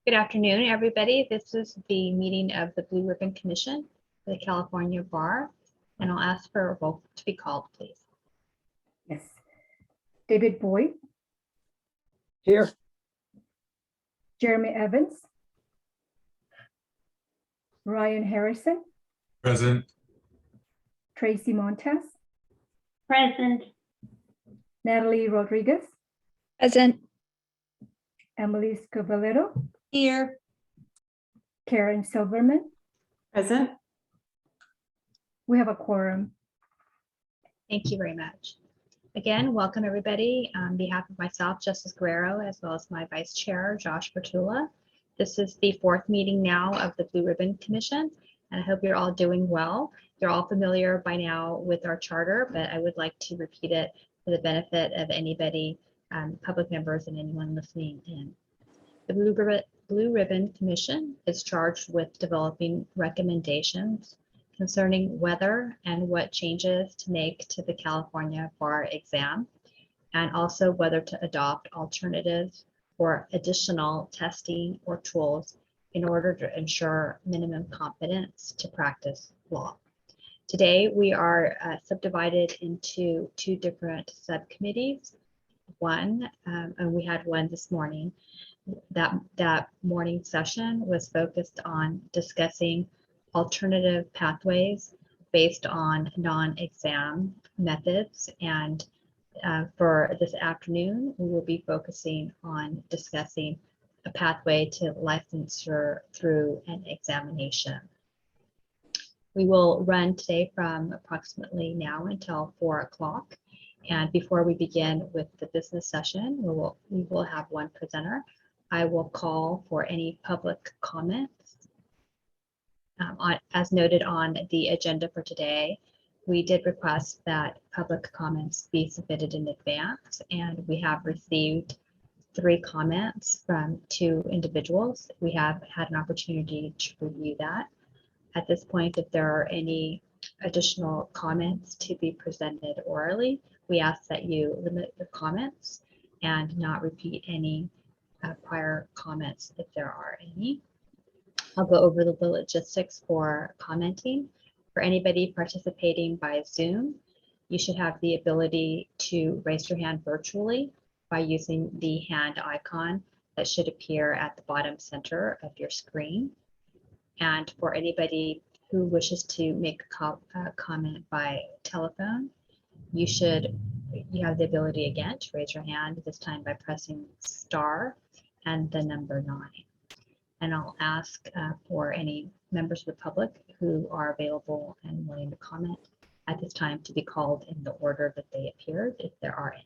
Good afternoon, everybody. This is the meeting of the Blue Ribbon Commission for the California Bar, and I'll ask for a roll to be called, please. Yes. David Boyd, Here. Jeremy Evans, Ryan Harrison, Present. Tracy Montes, Present. Natalie Rodriguez, Present. Emily Scovalero, Here. Karen Silverman. Present. We have a quorum. Thank you very much. Again, welcome everybody. On behalf of myself, Justice Guerrero, as well as my Vice Chair, Josh Bertula. This is the fourth meeting now of the Blue Ribbon Commission, and I hope you're all doing well. You're all familiar by now with our charter, but I would like to repeat it for the benefit of anybody, public members and anyone listening in. The Blue Ribbon Commission is charged with developing recommendations concerning whether and what changes to make to the California bar exam, and also whether to adopt alternatives or additional testing or tools in order to ensure minimum competence to practice law. Today, we are subdivided into two different subcommittees. One, and we had one this morning, that morning session was focused on discussing alternative pathways based on non-exam methods. And for this afternoon, we will be focusing on discussing a pathway to licensure through an examination. We will run today from approximately now until 4 o'clock. And before we begin with the business session, we will have one presenter. I will call for any public comments. As noted on the agenda for today, we did request that public comments be submitted in advance, and we have received 3 comments from 2 individuals. We have had an opportunity to review that. At this point, if there are any additional comments to be presented orally, we ask that you limit your comments and not repeat any prior comments if there are any. I'll go over the logistics for commenting. For anybody participating by Zoom, you should have the ability to raise your hand virtually by using the hand icon that should appear at the bottom center of your screen. And for anybody who wishes to make a comment by telephone, you have the ability again to raise your hand, this time by pressing star and the number 9. And I'll ask for any members of the public who are available and willing to comment at this time to be called in the order that they appeared, if there are any.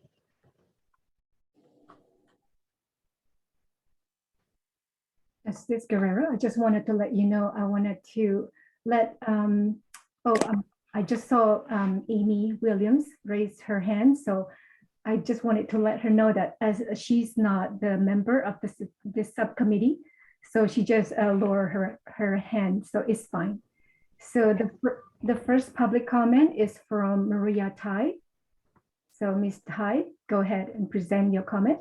Justice Guerrero, I just wanted to let you know, I wanted to let, I just saw Amy Williams raise her hand. So I just wanted to let her know that as she's not the member of this subcommittee, so she just lower her hand, so it's fine. So the first public comment is from Maria Tai. So Ms. Tai, go ahead and present your comment.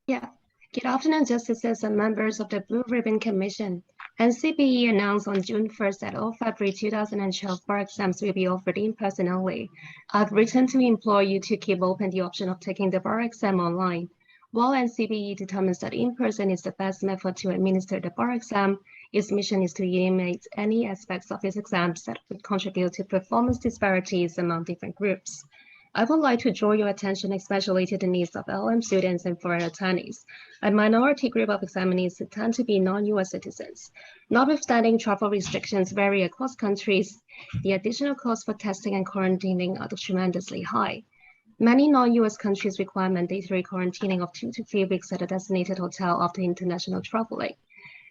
Yeah, good afternoon, justices and members of the Blue Ribbon Commission. NCBE announced on June 1st that all February 2012 bar exams will be offered in person only. I've written to implore you to keep open the option of taking the bar exam online. While NCBE determines that in-person is the best method to administer the bar exam, its mission is to eliminate any aspects of its exams that would contribute to performance disparities among different groups. I would like to draw your attention especially to the needs of LM students and foreign attorneys. A minority group of examinees tend to be non-US citizens. Notwithstanding travel restrictions vary across countries, the additional costs for testing and quarantining are tremendously high. Many non-US countries require mandatory quarantining of 2 to 3 weeks at a designated hotel after international traveling.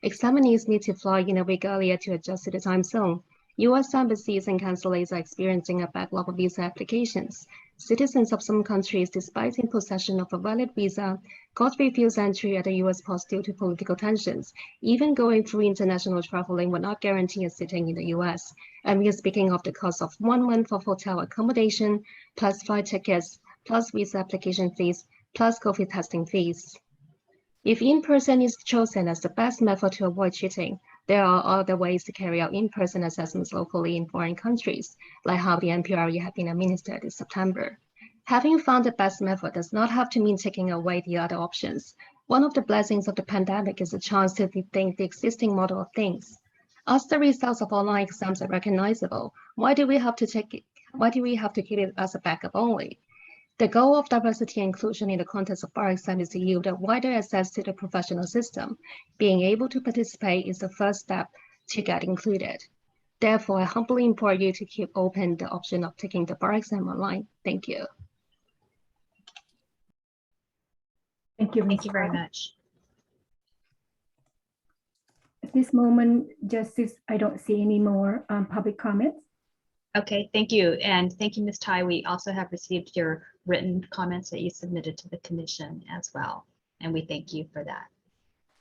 Examinees need to fly in a week earlier to adjust to the time zone. US embassies and consulates are experiencing a backlog of visa applications. Citizens of some countries, despite in possession of a valid visa, got refused entry at the US post due to political tensions. Even going through international traveling would not guarantee a sitting in the US. And we are speaking of the cost of 1 month of hotel accommodation, plus flight tickets, plus visa application fees, plus COVID testing fees. If in-person is chosen as the best method to avoid cheating, there are other ways to carry out in-person assessments locally in foreign countries, like how the NPRE have been administered this September. Having found the best method does not have to mean taking away the other options. One of the blessings of the pandemic is a chance to rethink the existing model of things. As the results of online exams are recognizable, why do we have to keep it as a backup only? The goal of diversity and inclusion in the context of bar exam is to yield a wider access to the professional system. Being able to participate is the first step to get included. Therefore, I humbly implore you to keep open the option of taking the bar exam online. Thank you. Thank you. Thank you very much. At this moment, Justice, I don't see any more public comments. Okay, thank you. And thank you, Ms. Tai. We also have received your written comments that you submitted to the commission as well. And we thank you for that.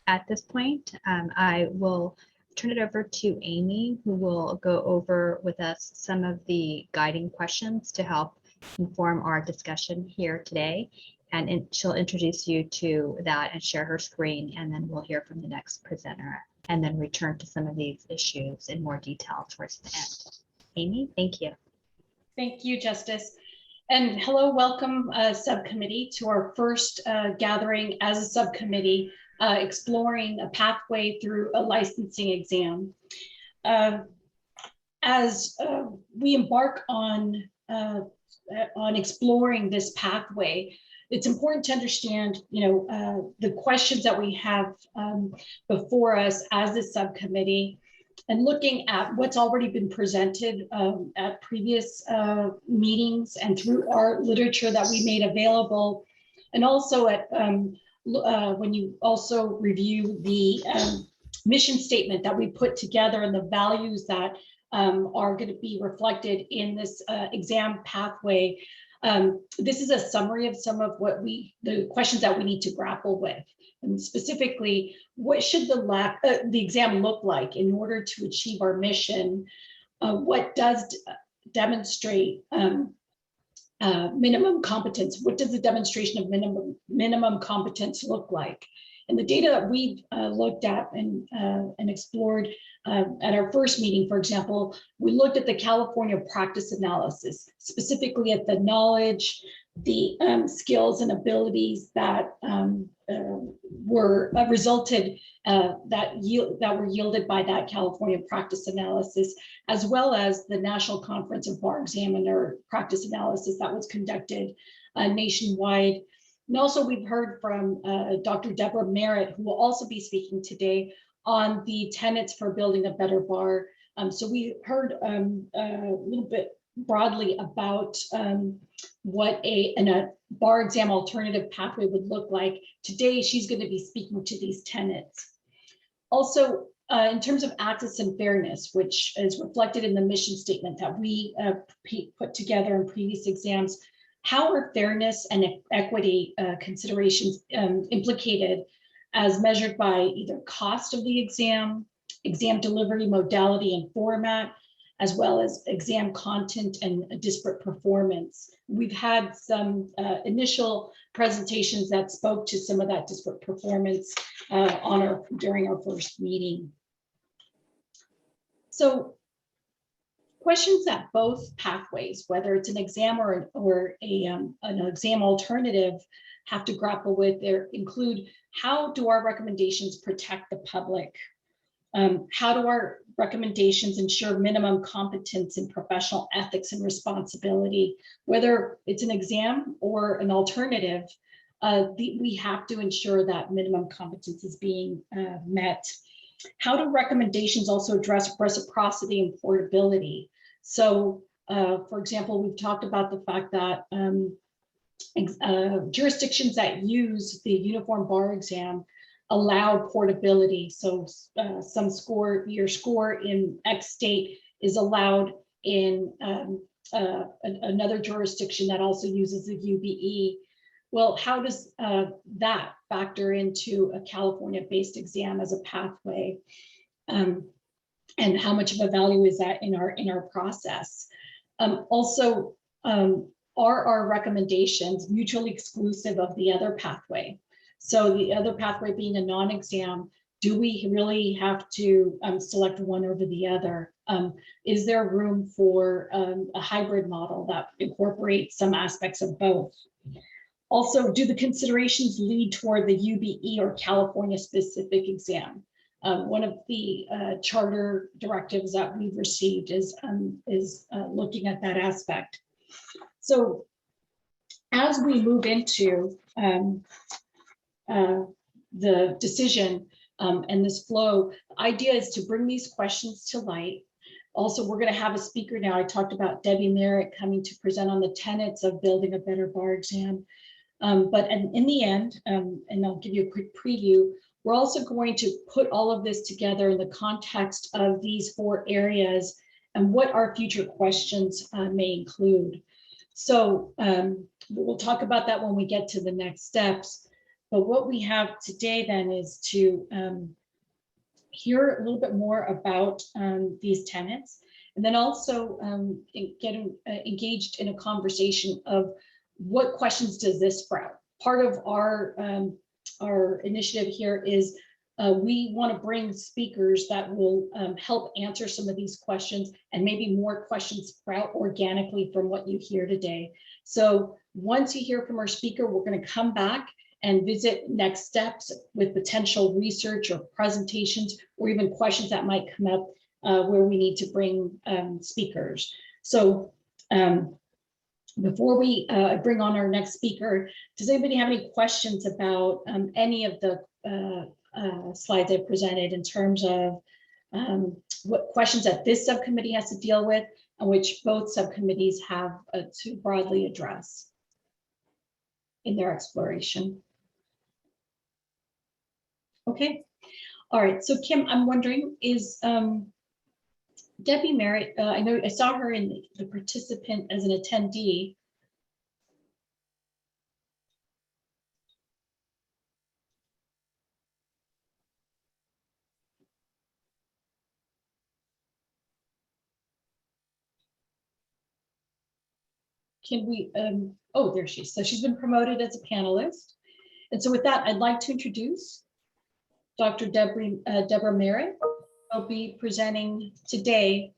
At this point, I will turn it over to Amy, who will go over with us some of the guiding questions to help inform our discussion here today. And she'll introduce you to that and share her screen, and then we'll hear from the next presenter and then return to some of these issues in more detail towards the end. Amy, thank you. Thank you, Justice. And hello, welcome subcommittee to our first gathering as a subcommittee exploring a pathway through a licensing exam. As we embark on exploring this pathway, it's important to understand, the questions that we have before us as a subcommittee, and looking at what's already been presented at previous meetings and through our literature that we made available, and also at when you also review the mission statement that we put together and the values that are going to be reflected in this exam pathway. This is a summary of some of the questions that we need to grapple with. And specifically, what should the exam look like in order to achieve our mission? What does demonstrate minimum competence? What does the demonstration of minimum competence look like? And the data that we've looked at and explored at our first meeting, for example, we looked at the California practice analysis, specifically at the knowledge, the skills and abilities that were resulted that were yielded by that California practice analysis, as well as the National Conference of Bar Examiner practice analysis that was conducted nationwide. And also we've heard from Dr. Deborah Merritt, who will also be speaking today on the tenets for building a better bar. So we heard a little bit broadly about what a bar exam alternative pathway would look like. Today, she's going to be speaking to these tenets. Also, in terms of access and fairness, which is reflected in the mission statement that we put together in previous exams, how are fairness and equity considerations implicated as measured by either cost of the exam delivery modality and format, as well as exam content and disparate performance. We've had some initial presentations that spoke to some of that disparate performance during our first meeting. So questions that both pathways, whether it's an exam or an exam alternative, have to grapple with include: how do our recommendations protect the public? How do our recommendations ensure minimum competence in professional ethics and responsibility? Whether it's an exam or an alternative, we have to ensure that minimum competence is being met. How do recommendations also address reciprocity and portability? So, for example, we've talked about the fact that jurisdictions that use the uniform bar exam allow portability. So your score in X state is allowed in another jurisdiction that also uses the UBE. Well, how does that factor into a California-based exam as a pathway? And how much of a value is that in our process? Also, are our recommendations mutually exclusive of the other pathway? So the other pathway being a non-exam, do we really have to select one over the other? Is there room for a hybrid model that incorporates some aspects of both? Also, do the considerations lead toward the UBE or California specific exam? One of the charter directives that we've received is looking at that aspect. So as we move into the decision and this flow, the idea is to bring these questions to light. Also, we're going to have a speaker now. I talked about Debbie Merritt coming to present on the tenets of building a better bar exam. But in the end, and I'll give you a quick preview, we're also going to put all of this together in the context of these 4 areas and what our future questions may include. So we'll talk about that when we get to the next steps. But what we have today then is to hear a little bit more about these tenets, and then also get engaged in a conversation of what questions does this sprout. Part of our initiative here is we want to bring speakers that will help answer some of these questions, and maybe more questions sprout organically from what you hear today. So once you hear from our speaker, we're going to come back and visit next steps with potential research or presentations, or even questions that might come up where we need to bring speakers. So before we bring on our next speaker, does anybody have any questions about any of the slides I presented in terms of what questions that this subcommittee has to deal with, and which both subcommittees have to broadly address in their exploration? Okay, all right. So Kim, I'm wondering, is Debbie Merritt, I know I saw her in the participant as an attendee. Can we, oh, there she is. So she's been promoted as a panelist. And so with that, I'd like to introduce Dr. Deborah Merritt. I'll be presenting today.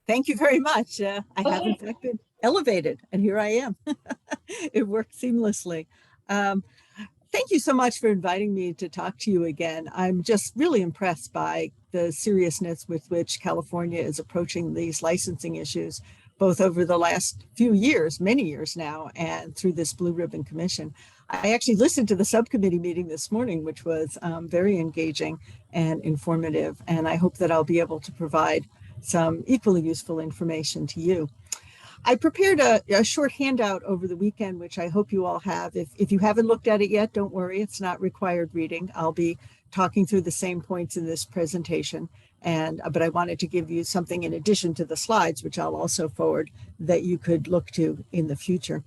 Thank you very much. I have in Okay. fact been elevated, and here I am. It worked seamlessly. Thank you so much for inviting me to talk to you again. I'm just really impressed by the seriousness with which California is approaching these licensing issues, both over the last few years, many years now, and through this Blue Ribbon Commission. I actually listened to the subcommittee meeting this morning, which was very engaging and informative, and I hope that I'll be able to provide some equally useful information to you. I prepared a short handout over the weekend, which I hope you all have. If you haven't looked at it yet, don't worry, it's not required reading. I'll be talking through the same points in this presentation, but I wanted to give you something in addition to the slides, which I'll also forward, that you could look to in the future.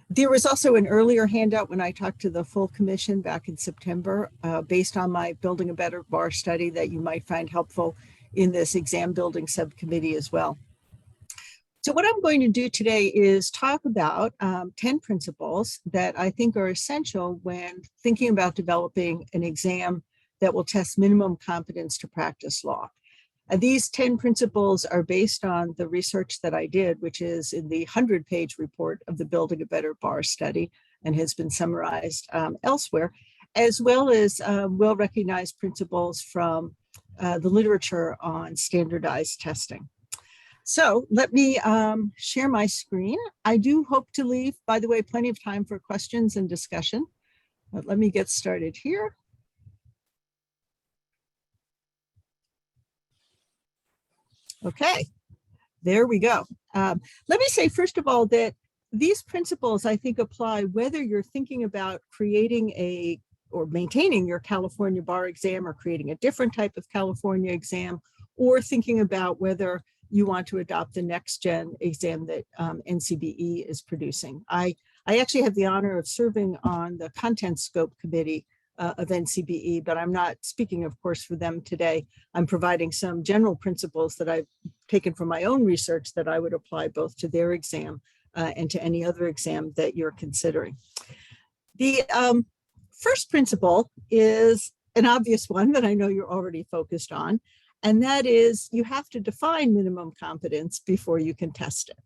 There was also an earlier handout when I talked to the full commission back in September, based on my Building a Better Bar study, that you might find helpful in this exam building subcommittee as well. So what I'm going to do today is talk about 10 principles that I think are essential when thinking about developing an exam that will test minimum competence to practice law. These 10 principles are based on the research that I did, which is in the 100-page report of the Building a Better Bar study and has been summarized elsewhere, as well as well-recognized principles from the literature on standardized testing. So let me share my screen. I do hope to leave, by the way, plenty of time for questions and discussion. But let me get started here. Okay, there we go. Let me say, first of all, that these principles, I think, apply whether you're thinking about creating or maintaining your California bar exam, or creating a different type of California exam, or thinking about whether you want to adopt the next gen exam that NCBE is producing. I actually have the honor of serving on the content scope committee of NCBE, but I'm not speaking, of course, for them today. I'm providing some general principles that I've taken from my own research that I would apply both to their exam and to any other exam that you're considering. The first principle is an obvious one that I know you're already focused on, and that is you have to define minimum competence before you can test it.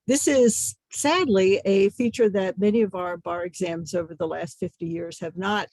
This is sadly a feature that many of our bar exams over the last 50 years have not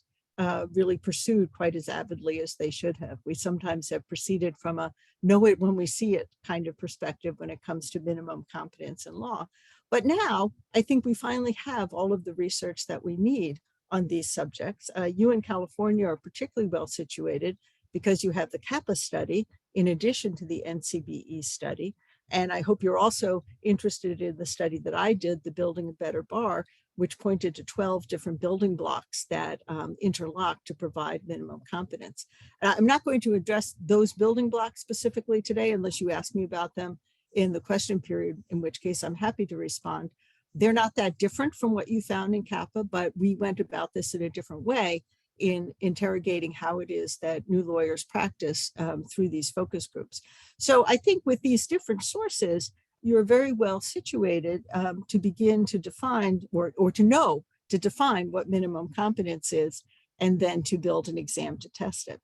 really pursued quite as avidly as they should have. We sometimes have proceeded from a know it when we see it kind of perspective when it comes to minimum competence in law. But now I think we finally have all of the research that we need on these subjects. You in California are particularly well situated because you have the CAPA study in addition to the NCBE study. And I hope you're also interested in the study that I did, the Building a Better Bar, which pointed to 12 different building blocks that interlock to provide minimum competence. I'm not going to address those building blocks specifically today unless you ask me about them in the question period, in which case I'm happy to respond. They're not that different from what you found in CAPA, but we went about this in a different way in interrogating how it is that new lawyers practice through these focus groups. So I think with these different sources, you're very well situated to begin to define or to define what minimum competence is, and then to build an exam to test it.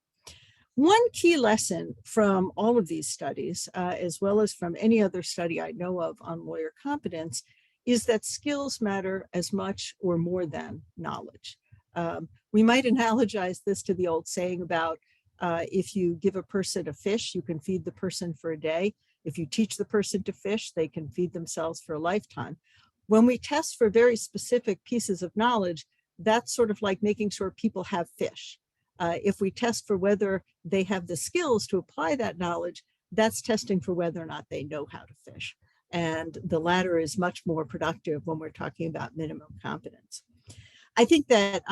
One key lesson from all of these studies, as well as from any other study I know of on lawyer competence, is that skills matter as much or more than knowledge. We might analogize this to the old saying about if you give a person a fish, you can feed the person for a day. If you teach the person to fish, they can feed themselves for a lifetime. When we test for very specific pieces of knowledge, that's sort of like making sure people have fish. If we test for whether they have the skills to apply that knowledge, that's testing for whether or not they know how to fish. And the latter is much more productive when we're talking about minimum competence. I think that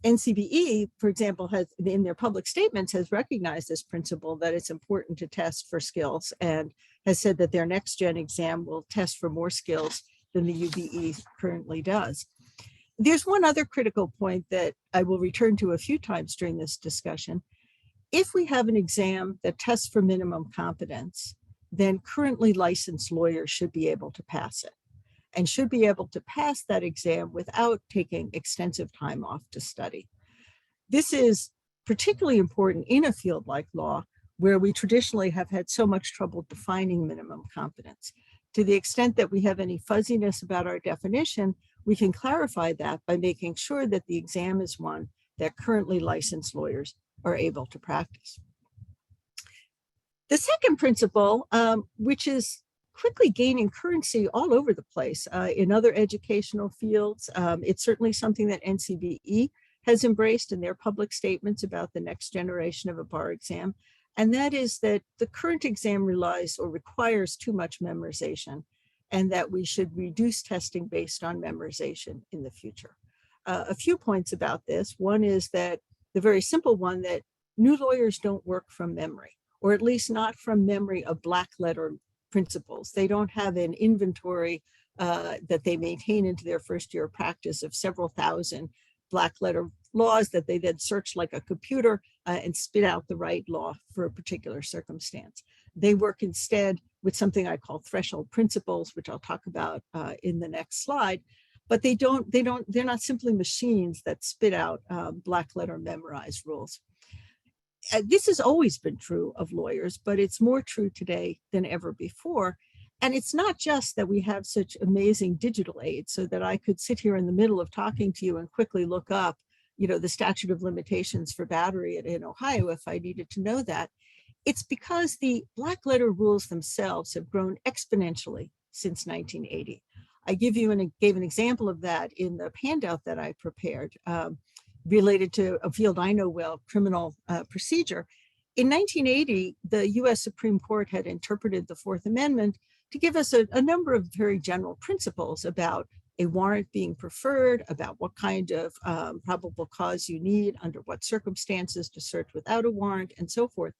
NCBE, for example, has in their public statements has recognized this principle that it's important to test for skills and has said that their next gen exam will test for more skills than the UBE currently does. There's one other critical point that I will return to a few times during this discussion. If we have an exam that tests for minimum competence, then currently licensed lawyers should be able to pass it and should be able to pass that exam without taking extensive time off to study. This is particularly important in a field like law, where we traditionally have had so much trouble defining minimum competence. To the extent that we have any fuzziness about our definition, we can clarify that by making sure that the exam is one that currently licensed lawyers are able to practice. The second principle, which is quickly gaining currency all over the place in other educational fields. It's certainly something that NCBE has embraced in their public statements about the next generation of a bar exam. And that is that the current exam relies or requires too much memorization, and that we should reduce testing based on memorization in the future. A few points about this. One is that the very simple one that new lawyers don't work from memory, or at least not from memory of black letter principles. They don't have an inventory that they maintain into their first year of practice of several thousand black letter laws that they then search like a computer and spit out the right law for a particular circumstance. They work instead with something I call threshold principles, which I'll talk about in the next slide. But they're not simply machines that spit out black letter memorized rules. This has always been true of lawyers, but it's more true today than ever before. And it's not just that we have such amazing digital aids so that I could sit here in the middle of talking to you and quickly look up, the statute of limitations for battery in Ohio if I needed to know that. It's because the black letter rules themselves have grown exponentially since 1980. I gave an example of that in the handout that I prepared. Related to a field I know well, criminal procedure. In 1980, the US Supreme Court had interpreted the Fourth Amendment to give us a number of very general principles about a warrant being preferred, about what kind of probable cause you need, under what circumstances to search without a warrant, and so forth.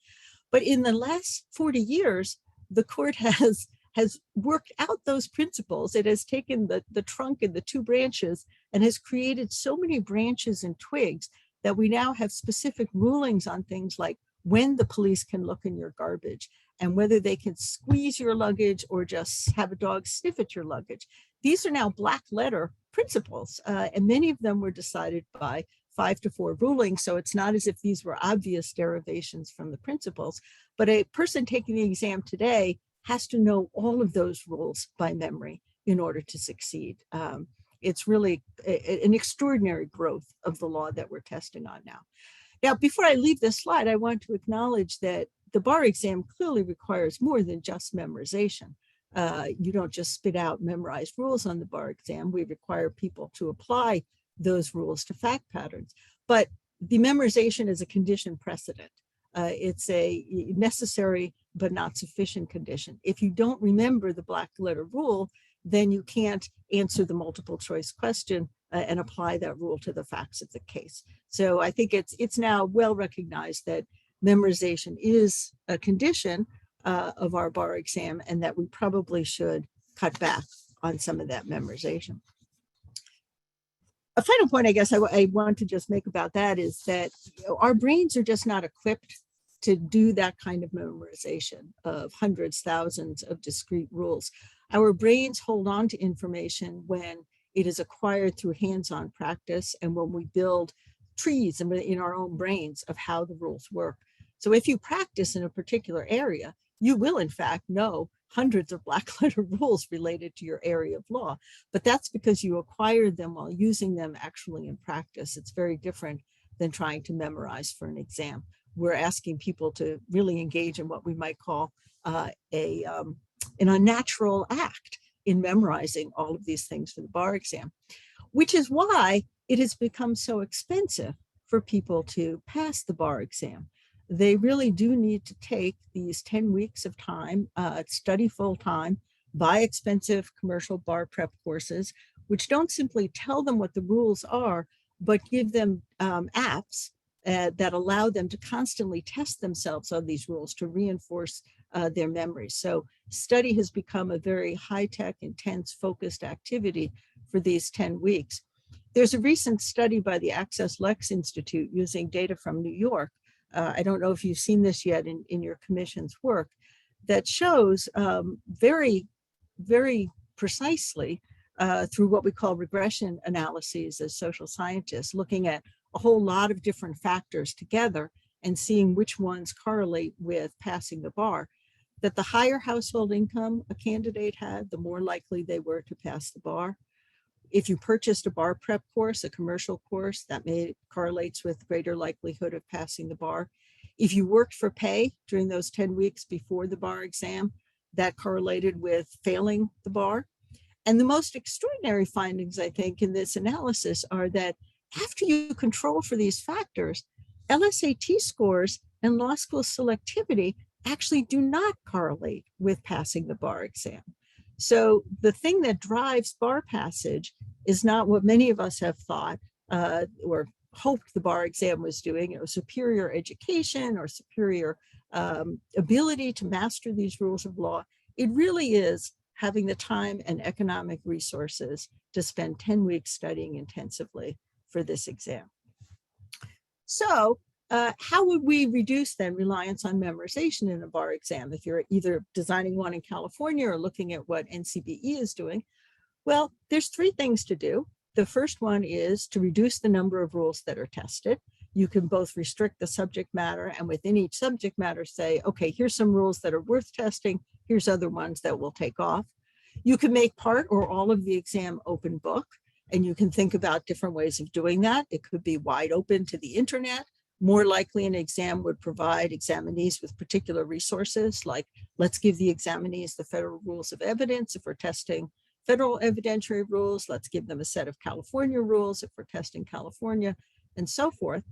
But in the last 40 years, the court has worked out those principles. It has taken the trunk and the two branches and has created so many branches and twigs that we now have specific rulings on things like when the police can look in your garbage, and whether they can squeeze your luggage or just have a dog sniff at your luggage. These are now black letter principles, and many of them were decided by 5-4 ruling. So it's not as if these were obvious derivations from the principles, but a person taking the exam today has to know all of those rules by memory in order to succeed. It's really an extraordinary growth of the law that we're testing on now. Now, before I leave this slide, I want to acknowledge that the bar exam clearly requires more than just memorization. You don't just spit out memorized rules on the bar exam. We require people to apply those rules to fact patterns. But the memorization is a condition precedent. It's a necessary but not sufficient condition. If you don't remember the black letter rule, then you can't answer the multiple choice question and apply that rule to the facts of the case. So I think it's now well recognized that memorization is a condition of our bar exam, and that we probably should cut back on some of that memorization. A final point, I guess, I want to just make about that is that our brains are just not equipped to do that kind of memorization of hundreds, thousands of discrete rules. Our brains hold on to information when it is acquired through hands-on practice and when we build trees in our own brains of how the rules work. So if you practice in a particular area, you will in fact know hundreds of black letter rules related to your area of law, but that's because you acquired them while using them actually in practice. It's very different than trying to memorize for an exam. We're asking people to really engage in what we might call an unnatural act in memorizing all of these things for the bar exam, which is why it has become so expensive for people to pass the bar exam. They really do need to take these 10 weeks of time, study full time, buy expensive commercial bar prep courses, which don't simply tell them what the rules are, but give them apps that allow them to constantly test themselves on these rules to reinforce their memories. So study has become a very high-tech, intense, focused activity for these 10 weeks. There's a recent study by the Access Lex Institute using data from New York. I don't know if you've seen this yet in your commission's work, that shows very, very precisely through what we call regression analyses as social scientists, looking at a whole lot of different factors together and seeing which ones correlate with passing the bar, that the higher household income a candidate had, the more likely they were to pass the bar. If you purchased a bar prep course, a commercial course, that correlates with greater likelihood of passing the bar. If you worked for pay during those 10 weeks before the bar exam, that correlated with failing the bar. And the most extraordinary findings, I think, in this analysis are that after you control for these factors, LSAT scores and law school selectivity actually do not correlate with passing the bar exam. So the thing that drives bar passage is not what many of us have thought or hoped the bar exam was doing, superior education or superior ability to master these rules of law. It really is having the time and economic resources to spend 10 weeks studying intensively for this exam. So how would we reduce then reliance on memorization in a bar exam if you're either designing one in California or looking at what NCBE is doing? Well, there's 3 things to do. The first one is to reduce the number of rules that are tested. You can both restrict the subject matter and within each subject matter say, okay, here's some rules that are worth testing. Here's other ones that we'll take off. You can make part or all of the exam open book, and you can think about different ways of doing that. It could be wide open to the internet. More likely an exam would provide examinees with particular resources, like let's give the examinees the federal rules of evidence if we're testing federal evidentiary rules, let's give them a set of California rules if we're testing California, and so forth.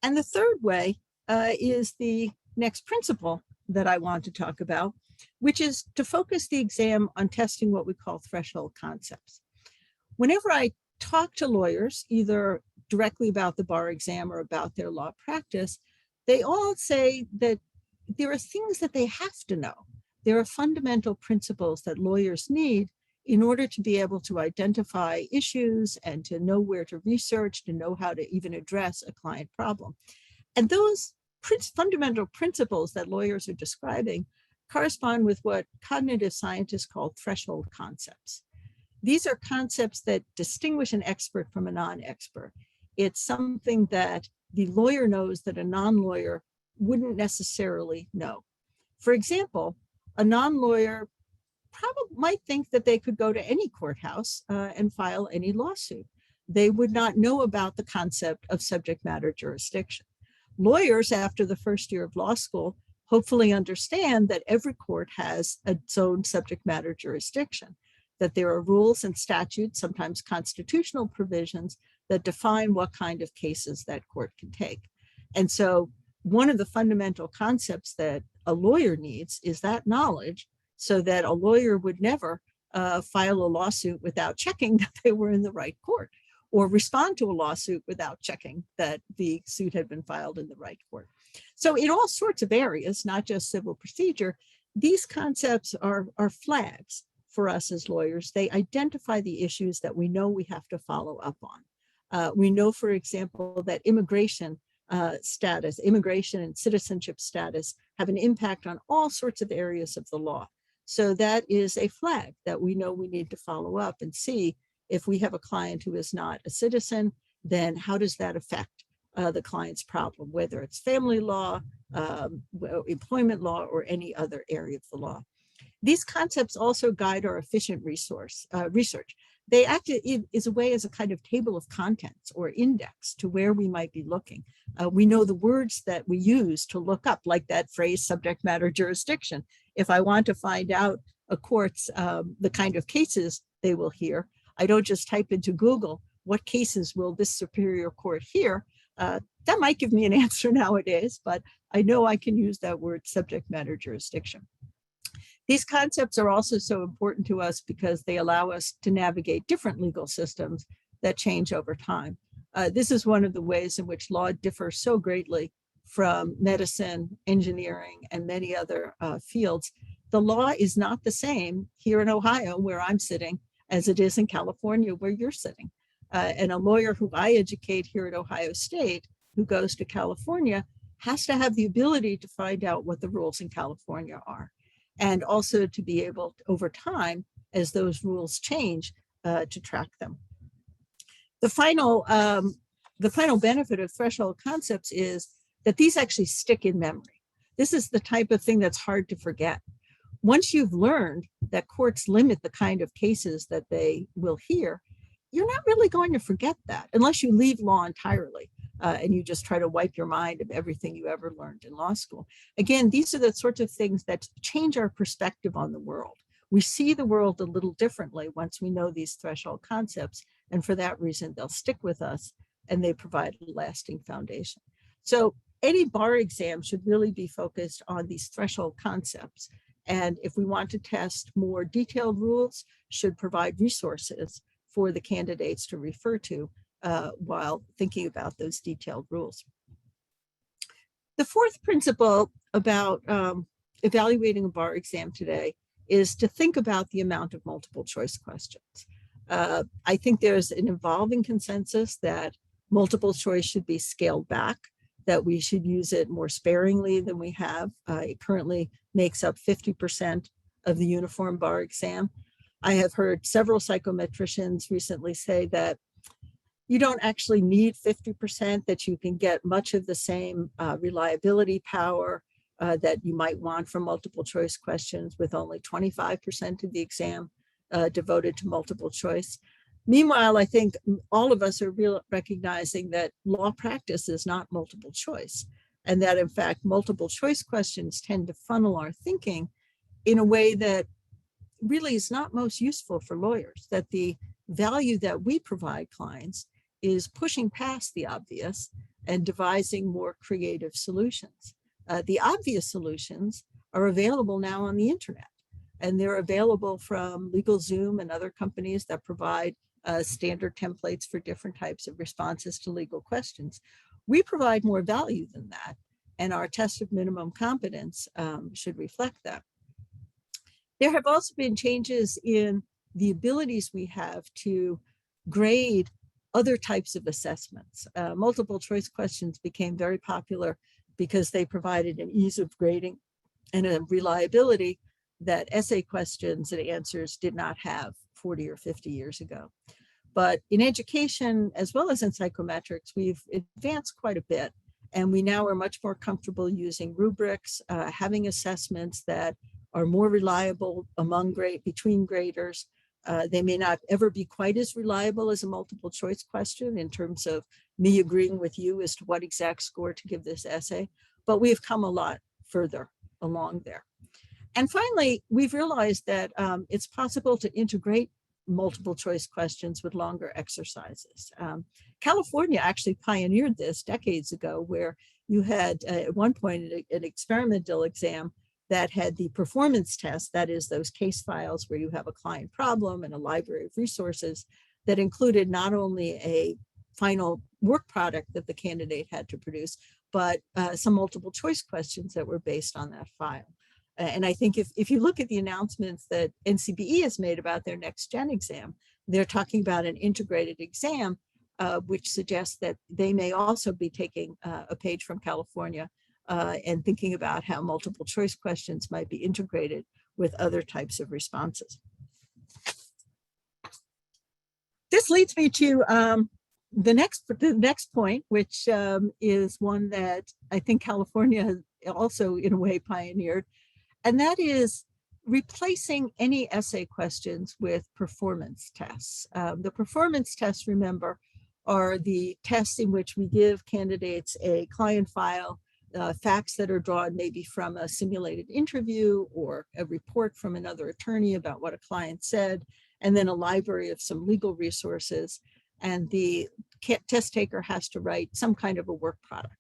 And the third way is the next principle that I want to talk about, which is to focus the exam on testing what we call threshold concepts. Whenever I talk to lawyers, either directly about the bar exam or about their law practice, they all say that there are things that they have to know. There are fundamental principles that lawyers need in order to be able to identify issues and to know where to research, to know how to even address a client problem. And those fundamental principles that lawyers are describing correspond with what cognitive scientists call threshold concepts. These are concepts that distinguish an expert from a non-expert. It's something that the lawyer knows that a non-lawyer wouldn't necessarily know. For example, a non-lawyer probably might think that they could go to any courthouse and file any lawsuit. They would not know about the concept of subject matter jurisdiction. Lawyers, after the first year of law school, hopefully understand that every court has its own subject matter jurisdiction, that there are rules and statutes, sometimes constitutional provisions, that define what kind of cases that court can take. And so one of the fundamental concepts that a lawyer needs is that knowledge, so that a lawyer would never file a lawsuit without checking that they were in the right court, or respond to a lawsuit without checking that the suit had been filed in the right court. So in all sorts of areas, not just civil procedure, these concepts are flags for us as lawyers. They identify the issues that we know we have to follow up on. We know, for example, that immigration status, immigration and citizenship status have an impact on all sorts of areas of the law. So that is a flag that we know we need to follow up and see if we have a client who is not a citizen, then how does that affect the client's problem, whether it's family law, employment law, or any other area of the law. These concepts also guide our efficient research. They act as a way as a kind of table of contents or index to where we might be looking. We know the words that we use to look up, like that phrase, subject matter jurisdiction. If I want to find out a court's, the kind of cases they will hear, I don't just type into Google, what cases will this superior court hear? That might give me an answer nowadays, but I know I can use that word, subject matter jurisdiction. These concepts are also so important to us because they allow us to navigate different legal systems that change over time. This is one of the ways in which law differs so greatly from medicine, engineering, and many other fields. The law is not the same here in Ohio, where I'm sitting, as it is in California, where you're sitting. And a lawyer who I educate here at Ohio State, who goes to California, has to have the ability to find out what the rules in California are, and also to be able to, over time, as those rules change, to track them. The final benefit of threshold concepts is that these actually stick in memory. This is the type of thing that's hard to forget. Once you've learned that courts limit the kind of cases that they will hear, you're not really going to forget that unless you leave law entirely and you just try to wipe your mind of everything you ever learned in law school. Again, these are the sorts of things that change our perspective on the world. We see the world a little differently once we know these threshold concepts, and for that reason, they'll stick with us and they provide a lasting foundation. So any bar exam should really be focused on these threshold concepts. And if we want to test more detailed rules, should provide resources for the candidates to refer to while thinking about those detailed rules. The fourth principle about evaluating a bar exam today is to think about the amount of multiple choice questions. I think there's an evolving consensus that multiple choice should be scaled back, that we should use it more sparingly than we have. It currently makes up 50% of the uniform bar exam. I have heard several psychometricians recently say that you don't actually need 50%, that you can get much of the same reliability power that you might want from multiple choice questions with only 25% of the exam devoted to multiple choice. Meanwhile, I think all of us are recognizing that law practice is not multiple choice, and that in fact, multiple choice questions tend to funnel our thinking in a way that really is not most useful for lawyers, that the value that we provide clients is pushing past the obvious and devising more creative solutions. The obvious solutions are available now on the internet, and they're available from LegalZoom and other companies that provide standard templates for different types of responses to legal questions. We provide more value than that, and our test of minimum competence should reflect that. There have also been changes in the abilities we have to grade other types of assessments. Multiple choice questions became very popular because they provided an ease of grading and a reliability that essay questions and answers did not have 40 or 50 years ago. But in education, as well as in psychometrics, we've advanced quite a bit. And we now are much more comfortable using rubrics, having assessments that are more reliable between graders. They may not ever be quite as reliable as a multiple choice question in terms of me agreeing with you as to what exact score to give this essay, but we've come a lot further along there. And finally, we've realized that it's possible to integrate multiple choice questions with longer exercises. California actually pioneered this decades ago, where you had at one point an experimental exam that had the performance test, that is those case files where you have a client problem and a library of resources that included not only a final work product that the candidate had to produce, but some multiple choice questions that were based on that file. And I think if you look at the announcements that NCBE has made about their next gen exam, they're talking about an integrated exam, which suggests that they may also be taking a page from California and thinking about how multiple choice questions might be integrated with other types of responses. This leads me to the next point, which is one that I think California has also in a way pioneered, and that is replacing any essay questions with performance tests. The performance tests, remember, are the tests in which we give candidates a client file, facts that are drawn maybe from a simulated interview or a report from another attorney about what a client said, and then a library of some legal resources. And the test taker has to write some kind of a work product.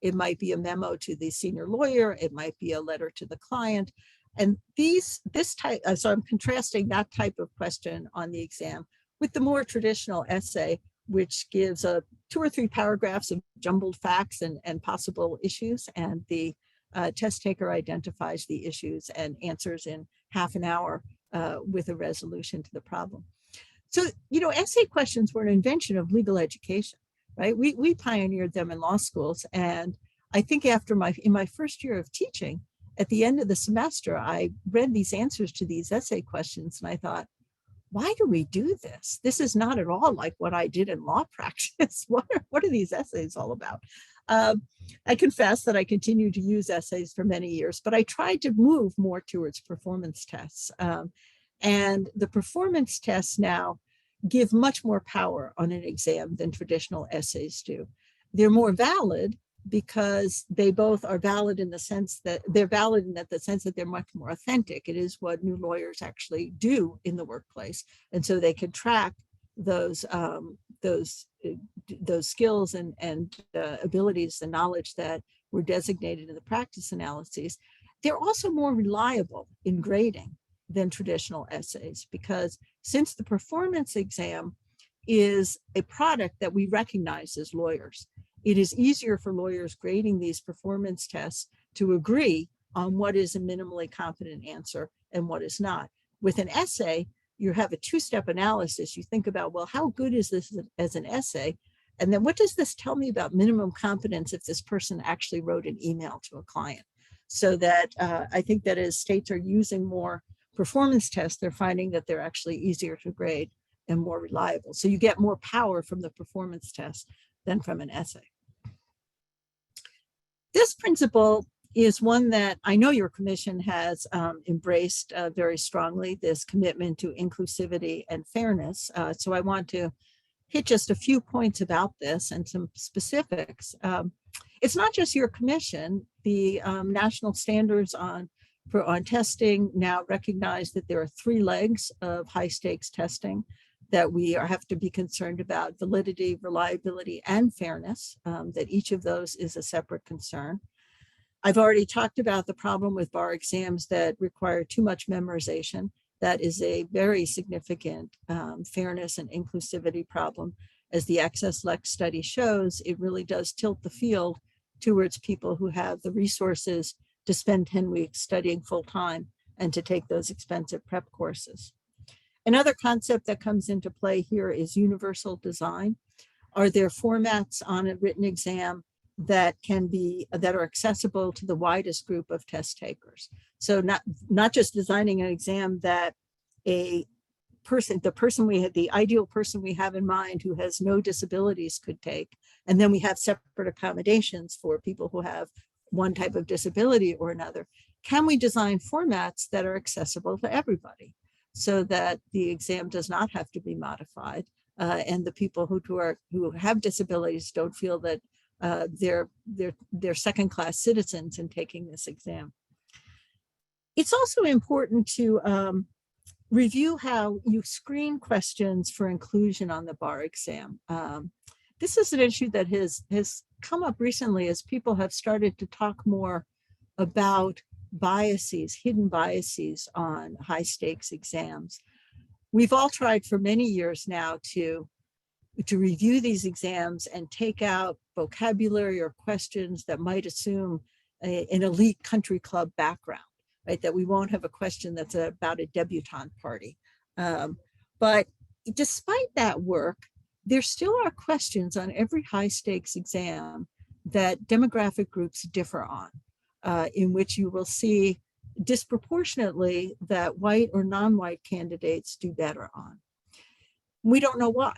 It might be a memo to the senior lawyer. It might be a letter to the client. And so I'm contrasting that type of question on the exam with the more traditional essay, which gives 2 or 3 paragraphs of jumbled facts and possible issues. And the test taker identifies the issues and answers in half an hour with a resolution to the problem. So, essay questions were an invention of legal education, right? We pioneered them in law schools. And I think in my first year of teaching, at the end of the semester, I read these answers to these essay questions and I thought, why do we do this? This is not at all like what I did in law practice. What are these essays all about? I confess that I continued to use essays for many years, but I tried to move more towards performance tests. And the performance tests now give much more power on an exam than traditional essays do. They're more valid because they both are valid in the sense that they're much more authentic. It is what new lawyers actually do in the workplace. And so they can track those skills and abilities and knowledge that were designated in the practice analyses. They're also more reliable in grading than traditional essays, because since the performance exam is a product that we recognize as lawyers, it is easier for lawyers grading these performance tests to agree on what is a minimally competent answer and what is not. With an essay, you have a 2-step analysis. You think about, well, how good is this as an essay? And then what does this tell me about minimum competence if this person actually wrote an email to a client? So that I think that as states are using more performance tests, they're finding that they're actually easier to grade and more reliable. So you get more power from the performance test than from an essay. This principle is one that I know your commission has embraced very strongly, this commitment to inclusivity and fairness. So I want to hit just a few points about this and some specifics. It's not just your commission. The national standards on testing now recognize that there are 3 legs of high stakes testing that we have to be concerned about: validity, reliability, and fairness, that each of those is a separate concern. I've already talked about the problem with bar exams that require too much memorization. That is a very significant fairness and inclusivity problem. As the Access Lex study shows, it really does tilt the field towards people who have the resources to spend 10 weeks studying full time and to take those expensive prep courses. Another concept that comes into play here is universal design. Are there formats on a written exam that are accessible to the widest group of test takers. So not just designing an exam that the ideal person we have in mind who has no disabilities could take, and then we have separate accommodations for people who have one type of disability or another. Can we design formats that are accessible to everybody so that the exam does not have to be modified, and the people who have disabilities don't feel that they're second-class citizens in taking this exam? It's also important to review how you screen questions for inclusion on the bar exam. This is an issue that has come up recently as people have started to talk more about biases, hidden biases on high stakes exams. We've all tried for many years now to review these exams and take out vocabulary or questions that might assume an elite country club background, right? That we won't have a question that's about a debutante party. But despite that work, there still are questions on every high stakes exam that demographic groups differ on, in which you will see disproportionately that white or non-white candidates do better on. We don't know why.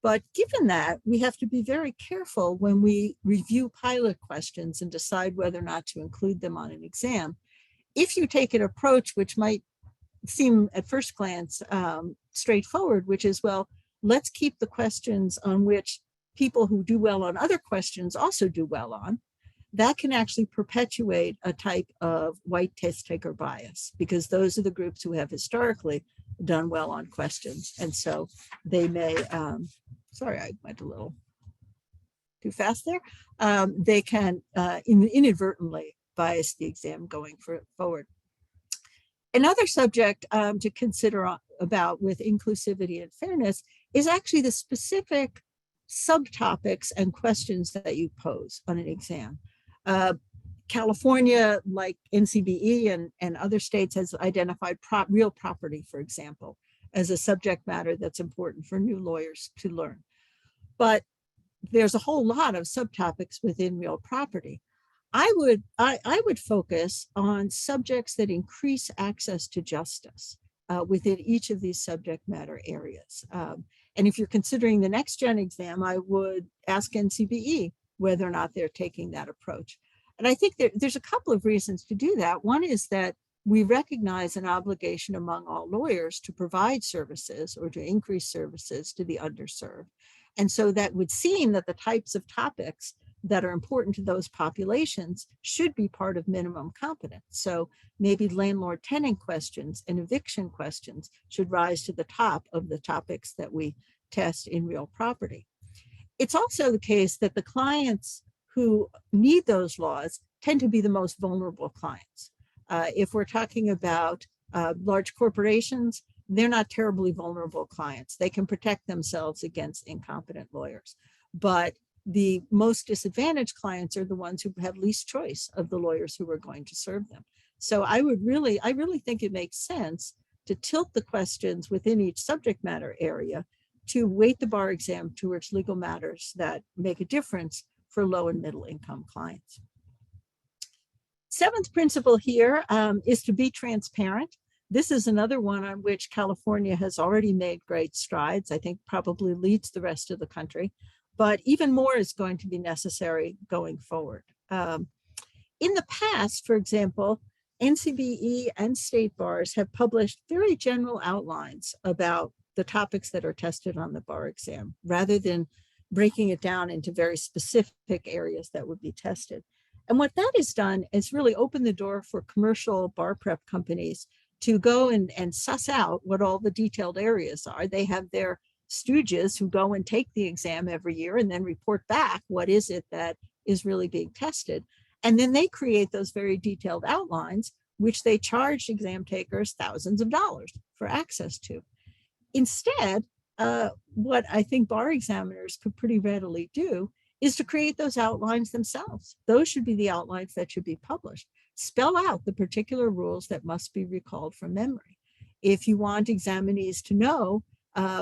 But given that, we have to be very careful when we review pilot questions and decide whether or not to include them on an exam. If you take an approach which might seem at first glance straightforward, which is, well, let's keep the questions on which people who do well on other questions also do well on, that can actually perpetuate a type of white test taker bias, because those are the groups who have historically done well on questions. And so they may, sorry, I went a little too fast there. They can inadvertently bias the exam going forward. Another subject to consider about with inclusivity and fairness is actually the specific subtopics and questions that you pose on an exam. California, like NCBE and other states, has identified real property, for example, as a subject matter that's important for new lawyers to learn. But there's a whole lot of subtopics within real property. I would focus on subjects that increase access to justice within each of these subject matter areas. And if you're considering the next gen exam, I would ask NCBE whether or not they're taking that approach. And I think there's a couple of reasons to do that. One is that we recognize an obligation among all lawyers to provide services or to increase services to the underserved. And so that would seem that the types of topics that are important to those populations should be part of minimum competence. So maybe landlord-tenant questions and eviction questions should rise to the top of the topics that we test in real property. It's also the case that the clients who need those laws tend to be the most vulnerable clients. If we're talking about large corporations, they're not terribly vulnerable clients. They can protect themselves against incompetent lawyers. But the most disadvantaged clients are the ones who have least choice of the lawyers who are going to serve them. So I really think it makes sense to tilt the questions within each subject matter area to weight the bar exam towards legal matters that make a difference for low and middle income clients. Seventh principle here is to be transparent. This is another one on which California has already made great strides. I think probably leads the rest of the country, but even more is going to be necessary going forward. In the past, for example, NCBE and state bars have published very general outlines about the topics that are tested on the bar exam, rather than breaking it down into very specific areas that would be tested. And what that has done is really open the door for commercial bar prep companies to go and suss out what all the detailed areas are. They have their stooges who go and take the exam every year and then report back what is it that is really being tested. And then they create those very detailed outlines, which they charge exam takers thousands of dollars for access to. Instead, what I think bar examiners could pretty readily do is to create those outlines themselves. Those should be the outlines that should be published. Spell out the particular rules that must be recalled from memory. If you want examinees to know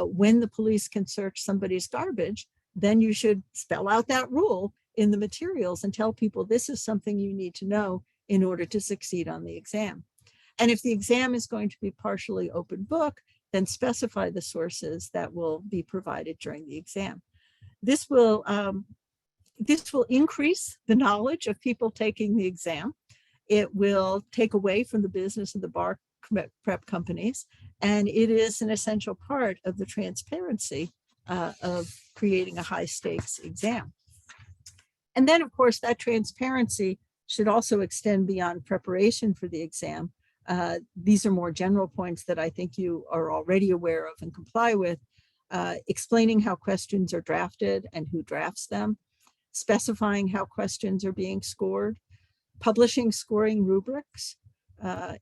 when the police can search somebody's garbage, then you should spell out that rule in the materials and tell people this is something you need to know in order to succeed on the exam. And if the exam is going to be partially open book, then specify the sources that will be provided during the exam. This will increase the knowledge of people taking the exam. It will take away from the business of the bar prep companies, and it is an essential part of the transparency of creating a high stakes exam. And then, of course, that transparency should also extend beyond preparation for the exam. These are more general points that I think you are already aware of and comply with. Explaining how questions are drafted and who drafts them, specifying how questions are being scored, publishing scoring rubrics,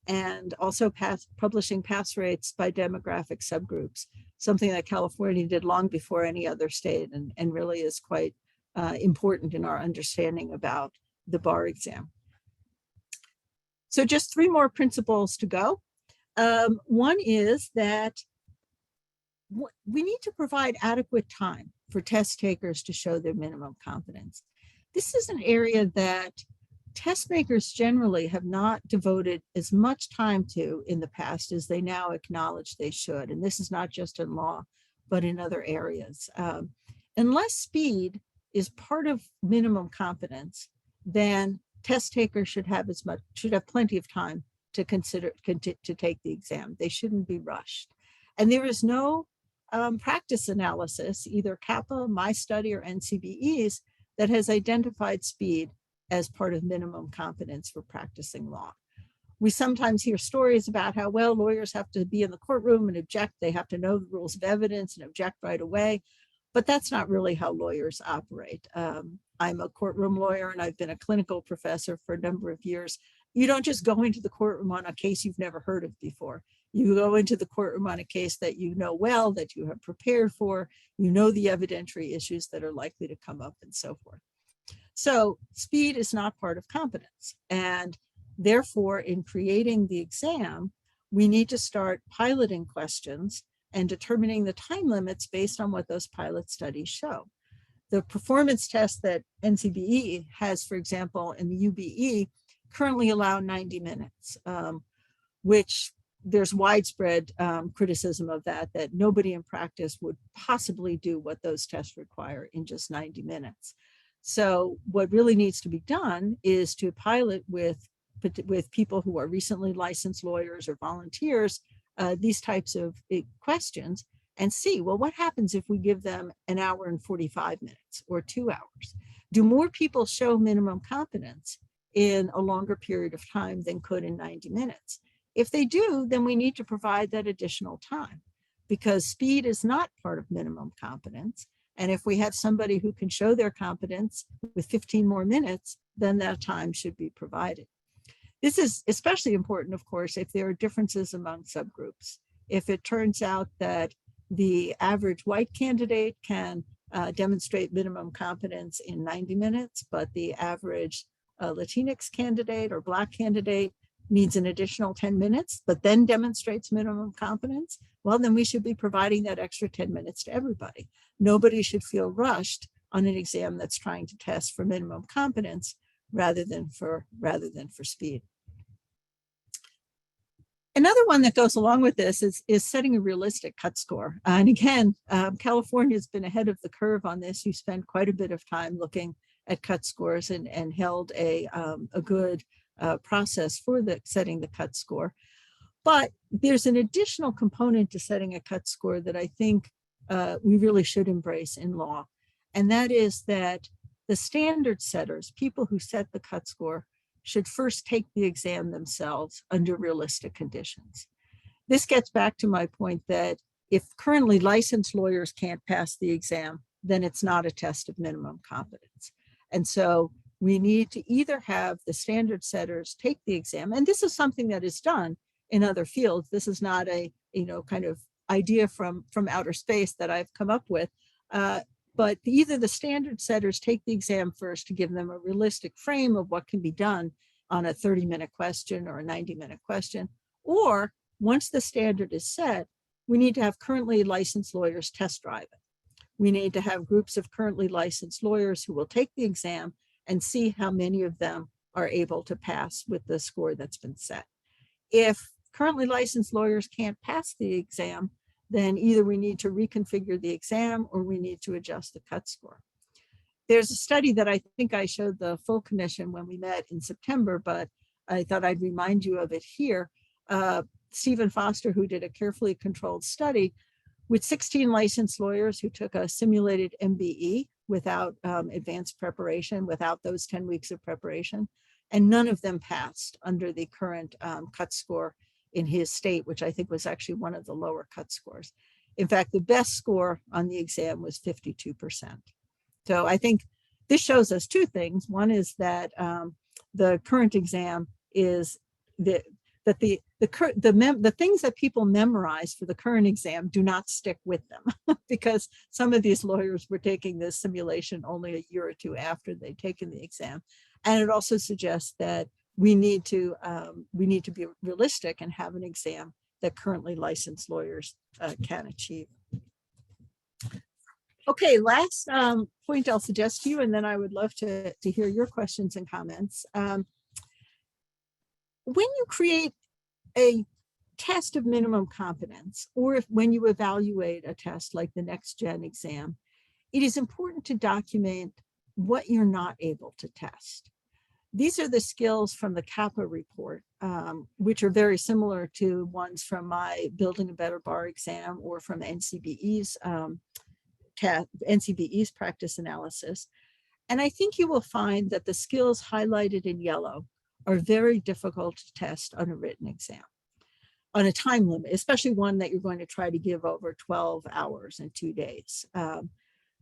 and also publishing pass rates by demographic subgroups, something that California did long before any other state, and really is quite important in our understanding about the bar exam. So just 3 more principles to go. One is that we need to provide adequate time for test takers to show their minimum competence. This is an area that test makers generally have not devoted as much time to in the past as they now acknowledge they should. And this is not just in law, but in other areas. Unless speed is part of minimum competence, then test takers should have plenty of time to take the exam. They shouldn't be rushed. And there is no practice analysis, either CAPA, My Study, or NCBE's, that has identified speed as part of minimum competence for practicing law. We sometimes hear stories about how, well, lawyers have to be in the courtroom and object. They have to know the rules of evidence and object right away. But that's not really how lawyers operate. I'm a courtroom lawyer and I've been a clinical professor for a number of years. You don't just go into the courtroom on a case you've never heard of before. You go into the courtroom on a case that you know well, that you have prepared for, you know the evidentiary issues that are likely to come up and so forth. So speed is not part of competence. And therefore, in creating the exam, we need to start piloting questions and determining the time limits based on what those pilot studies show. The performance tests that NCBE has, for example, in the UBE, currently allow 90 minutes, which there's widespread criticism of that nobody in practice would possibly do what those tests require in just 90 minutes. So what really needs to be done is to pilot with people who are recently licensed lawyers or volunteers, these types of questions, and see, well, what happens if we give them an hour and 45 minutes or 2 hours? Do more people show minimum competence in a longer period of time than could in 90 minutes? If they do, then we need to provide that additional time, because speed is not part of minimum competence. And if we have somebody who can show their competence with 15 more minutes, then that time should be provided. This is especially important, of course, if there are differences among subgroups. If it turns out that the average white candidate can demonstrate minimum competence in 90 minutes, but the average Latinx candidate or Black candidate needs an additional 10 minutes, but then demonstrates minimum competence, well, then we should be providing that extra 10 minutes to everybody. Nobody should feel rushed on an exam that's trying to test for minimum competence rather than for speed. Another one that goes along with this is setting a realistic cut score. And again, California has been ahead of the curve on this. You spend quite a bit of time looking at cut scores and held a good process for setting the cut score. But there's an additional component to setting a cut score that I think we really should embrace in law. And that is that the standard setters, people who set the cut score, should first take the exam themselves under realistic conditions. This gets back to my point that if currently licensed lawyers can't pass the exam, then it's not a test of minimum competence. And so we need to either have the standard setters take the exam, and this is something that is done in other fields. This is not a kind of idea from outer space that I've come up with, but either the standard setters take the exam first to give them a realistic frame of what can be done on a 30-minute question or a 90-minute question, or once the standard is set, we need to have currently licensed lawyers test drive it. We need to have groups of currently licensed lawyers who will take the exam and see how many of them are able to pass with the score that's been set. If currently licensed lawyers can't pass the exam, then either we need to reconfigure the exam or we need to adjust the cut score. There's a study that I think I showed the full commission when we met in September, but I thought I'd remind you of it here. Stephen Foster, who did a carefully controlled study with 16 licensed lawyers who took a simulated MBE without advanced preparation, without those 10 weeks of preparation, and none of them passed under the current cut score in his state, which I think was actually one of the lower cut scores. In fact, the best score on the exam was 52%. So I think this shows us two things. One is that the current exam is the things that people memorize for the current exam do not stick with them because some of these lawyers were taking this simulation only a year or two after they'd taken the exam. And it also suggests that we need to be realistic and have an exam that currently licensed lawyers can achieve. Okay, last point I'll suggest to you, and then I would love to hear your questions and comments. When you create a test of minimum competence, or when you evaluate a test like the Next Gen exam, it is important to document what you're not able to test. These are the skills from the CAPA report, which are very similar to ones from my Building a Better Bar exam or from NCBE's practice analysis. And I think you will find that the skills highlighted in yellow are very difficult to test on a written exam, on a time limit, especially one that you're going to try to give over 12 hours and 2 days.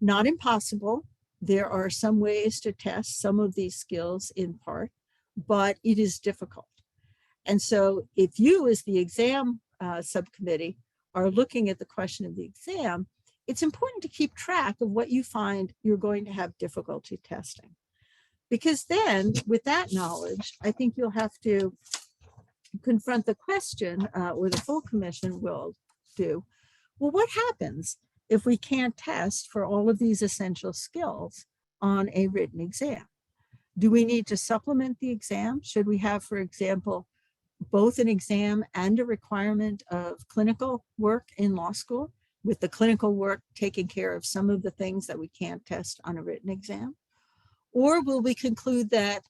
Not impossible. There are some ways to test some of these skills in part, but it is difficult. And so if you as the exam subcommittee are looking at the question of the exam, it's important to keep track of what you find you're going to have difficulty testing. Because then with that knowledge, I think you'll have to confront the question, or the full commission will do, well, what happens if we can't test for all of these essential skills on a written exam? Do we need to supplement the exam? Should we have, for example, both an exam and a requirement of clinical work in law school, with the clinical work taking care of some of the things that we can't test on a written exam? Or will we conclude that,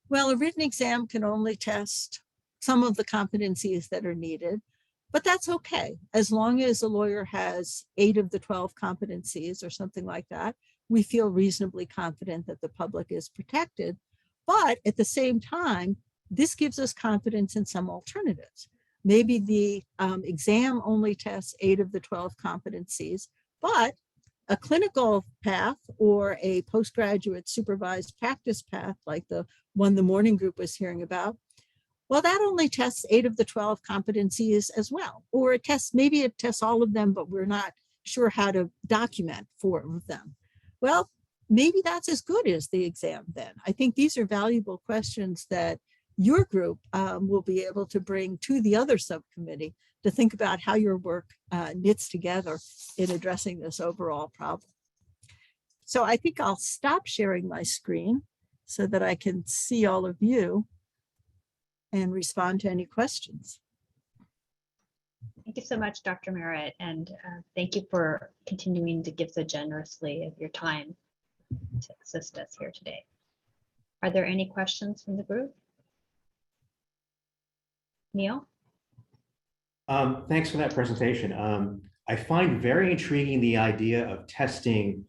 well, a written exam can only test some of the competencies that are needed, but that's okay. As long as a lawyer has 8 of the 12 competencies or something like that, we feel reasonably confident that the public is protected. But at the same time, this gives us confidence in some alternatives. Maybe the exam only tests 8 of the 12 competencies, but a clinical path or a postgraduate supervised practice path, like the one the morning group was hearing about, well, that only tests 8 of the 12 competencies as well. Or it tests, maybe it tests all of them, but we're not sure how to document 4 of them. Well, maybe that's as good as the exam then. I think these are valuable questions that your group will be able to bring to the other subcommittee to think about how your work knits together in addressing this overall problem. So I think I'll stop sharing my screen so that I can see all of you and respond to any questions. Thank you so much, Dr. Merritt, and thank you for continuing to give so generously of your time to assist us here today. Are there any questions from the group? Neil? Thanks for that presentation. I find very intriguing the idea of testing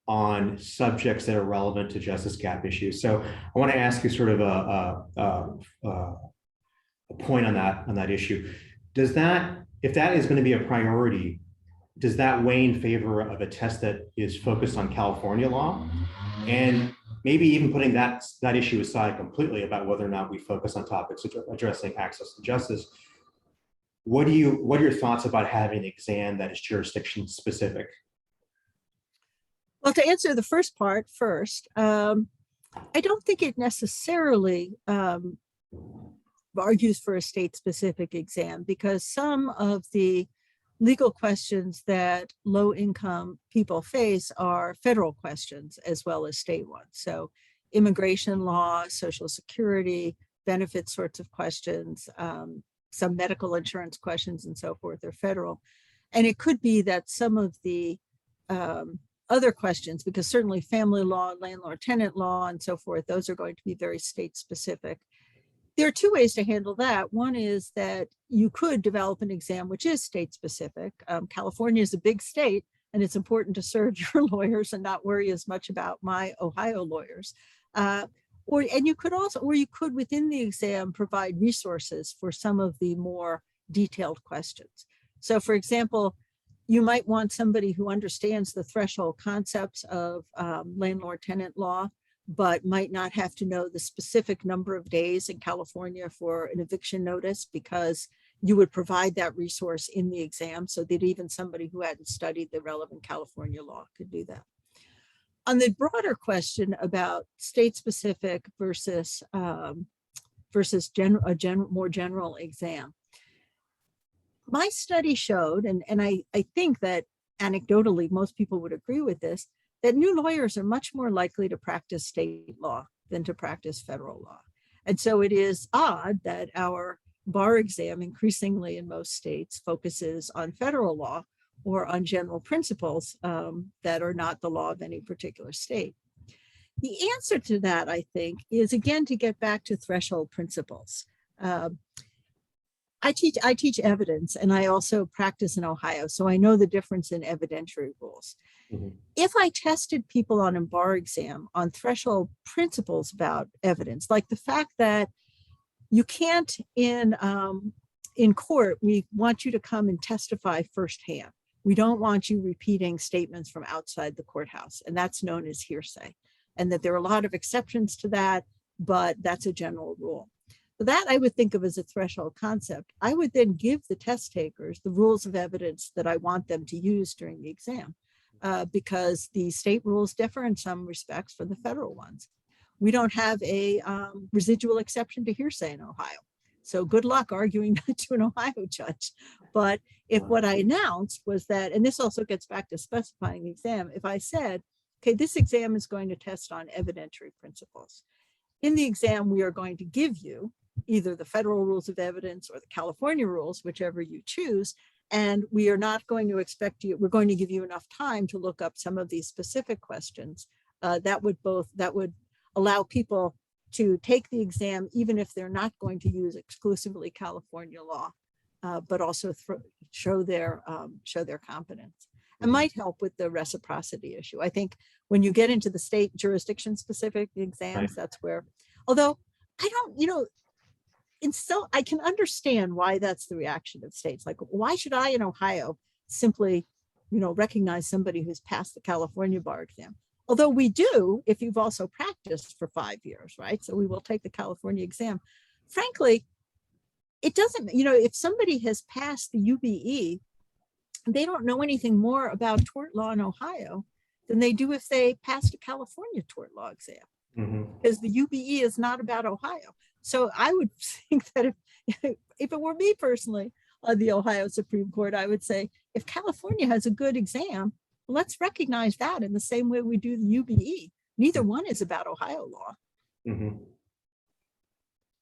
on subjects that are relevant to justice gap issues. So I want to ask you sort of a point on that issue. Does that, if that is going to be a priority, does that weigh in favor of a test that is focused on California law? And maybe even putting that issue aside completely about whether or not we focus on topics addressing access to justice, what are your thoughts about having an exam that is jurisdiction specific? Well, to answer the first part first, I don't think it necessarily argues for a state-specific exam, because some of the legal questions that low-income people face are federal questions as well as state ones. So immigration law, Social Security, benefit sorts of questions, some medical insurance questions and so forth are federal. And it could be that some of the other questions, because certainly family law, landlord-tenant law, and so forth, those are going to be very state-specific. There are two ways to handle that. One is that you could develop an exam which is state-specific. California is a big state, and it's important to serve your lawyers and not worry as much about my Ohio lawyers. You could within the exam provide resources for some of the more detailed questions. So for example, you might want somebody who understands the threshold concepts of landlord-tenant law, but might not have to know the specific number of days in California for an eviction notice, because you would provide that resource in the exam so that even somebody who hadn't studied the relevant California law could do that. On the broader question about state-specific versus more general exam, my study showed, and I think that anecdotally most people would agree with this, that new lawyers are much more likely to practice state law than to practice federal law. And so it is odd that our bar exam increasingly in most states focuses on federal law or on general principles that are not the law of any particular state. The answer to that, I think, is again to get back to threshold principles. I teach evidence, and I also practice in Ohio, so I know the difference in evidentiary rules. Mm-hmm. If I tested people on a bar exam on threshold principles about evidence, like the fact that you can't in court, we want you to come and testify firsthand. We don't want you repeating statements from outside the courthouse, and that's known as hearsay. And that there are a lot of exceptions to that, but that's a general rule. So that I would think of as a threshold concept. I would then give the test takers the rules of evidence that I want them to use during the exam, because the state rules differ in some respects from the federal ones. We don't have a residual exception to hearsay in Ohio. So good luck arguing that to an Ohio judge. But if what I announced was that, and this also gets back to specifying the exam, if I said, okay, this exam is going to test on evidentiary principles. In the exam, we are going to give you either the federal rules of evidence or the California rules, whichever you choose. And we are not going to expect you, we're going to give you enough time to look up some of these specific questions that would allow people to take the exam, even if they're not going to use exclusively California law, but also show their competence. It might help with the reciprocity issue. I think when you get into the state jurisdiction specific exams, right, that's where, although I don't, I can understand why that's the reaction of states. Like, why should I in Ohio simply, recognize somebody who's passed the California bar exam? Although we do, if you've also practiced for 5 years, right? So we will take the California exam. Frankly, it doesn't, if somebody has passed the UBE, they don't know anything more about tort law in Ohio than they do if they passed a California tort law exam, because the UBE is not about Ohio. So I would think that if it were me personally on the Ohio Supreme Court, I would say, if California has a good exam, let's recognize that in the same way we do the UBE. Neither one is about Ohio law. Mm-hmm.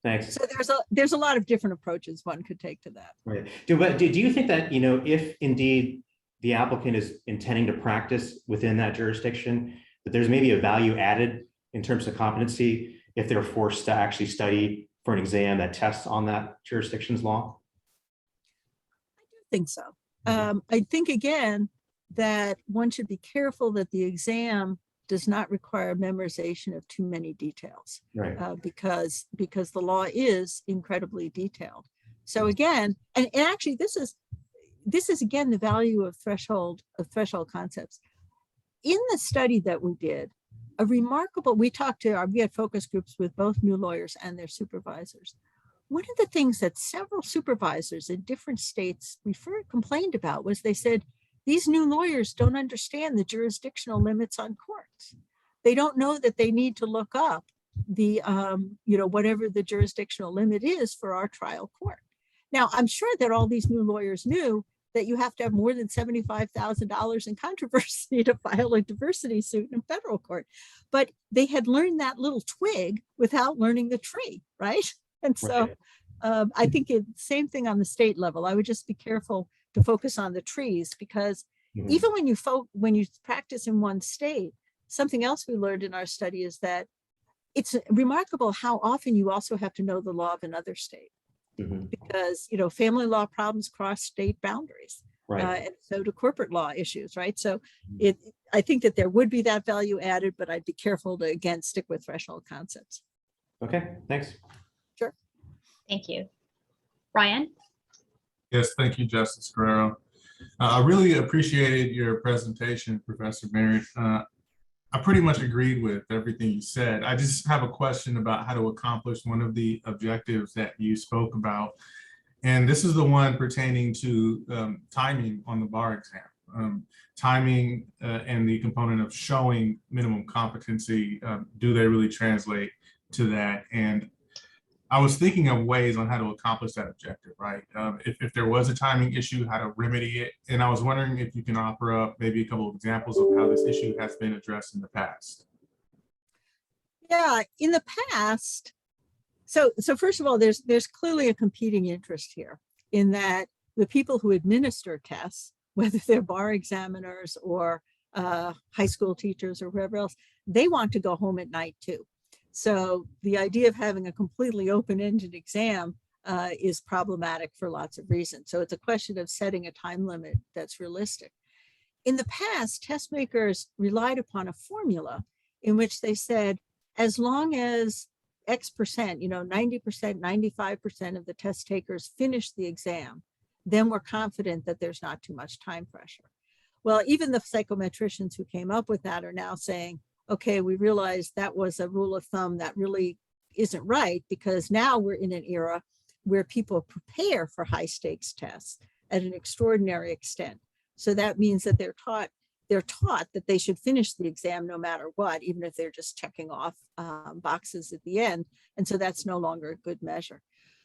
Thanks. So there's a lot of different approaches one could take to that. Right. Do you think that, if indeed the applicant is intending to practice within that jurisdiction, that there's maybe a value added in terms of competency if they're forced to actually study for an exam that tests on that jurisdiction's law? I do think so. I think, again, that one should be careful that the exam does not require memorization of too many details, right? Because the law is incredibly detailed. So again, and actually this is again the value of threshold concepts. In the study that we did, we had focus groups with both new lawyers and their supervisors. One of the things that several supervisors in different states complained about was they said, these new lawyers don't understand the jurisdictional limits on courts. They don't know that they need to look up the, whatever the jurisdictional limit is for our trial court. Now, I'm sure that all these new lawyers knew that you have to have more than $75,000 in controversy to file a diversity suit in federal court. But they had learned that little twig without learning the tree, right? And so I think same thing on the state level. I would just be careful to focus on the trees, because even when you practice in one state, something else we learned in our study is that it's remarkable how often you also have to know the law of another state. Because, you know, family law problems cross state boundaries, and so do corporate law issues, right? So I think that there would be that value added, but I'd be careful to, again, stick with threshold concepts. Okay, thanks. Sure. Thank you. Ryan? Yes, thank you, Justice Guerrero. I really appreciated your presentation, Professor Merritt. I pretty much agreed with everything you said. I just have a question about how to accomplish one of the objectives that you spoke about. And this is the one pertaining to timing on the bar exam. Timing and the component of showing minimum competency, do they really translate to that? And I was thinking of ways on how to accomplish that objective, right? If there was a timing issue, how to remedy it. And I was wondering if you can offer up maybe a couple of examples of how this issue has been addressed in the past. Yeah, in the past, so first of all, there's clearly a competing interest here in that the people who administer tests, whether they're bar examiners or high school teachers or whoever else, they want to go home at night too. So the idea of having a completely open-ended exam is problematic for lots of reasons. So it's a question of setting a time limit that's realistic. In the past, test makers relied upon a formula in which they said, as long as X percent, 90%, 95% of the test takers finish the exam, then we're confident that there's not too much time pressure. Well, even the psychometricians who came up with that are now saying, okay, we realized that was a rule of thumb that really isn't right, because now we're in an era where people prepare for high stakes tests at an extraordinary extent. So that means that they're taught that they should finish the exam no matter what, even if they're just checking off boxes at the end. And so that's no longer a good measure.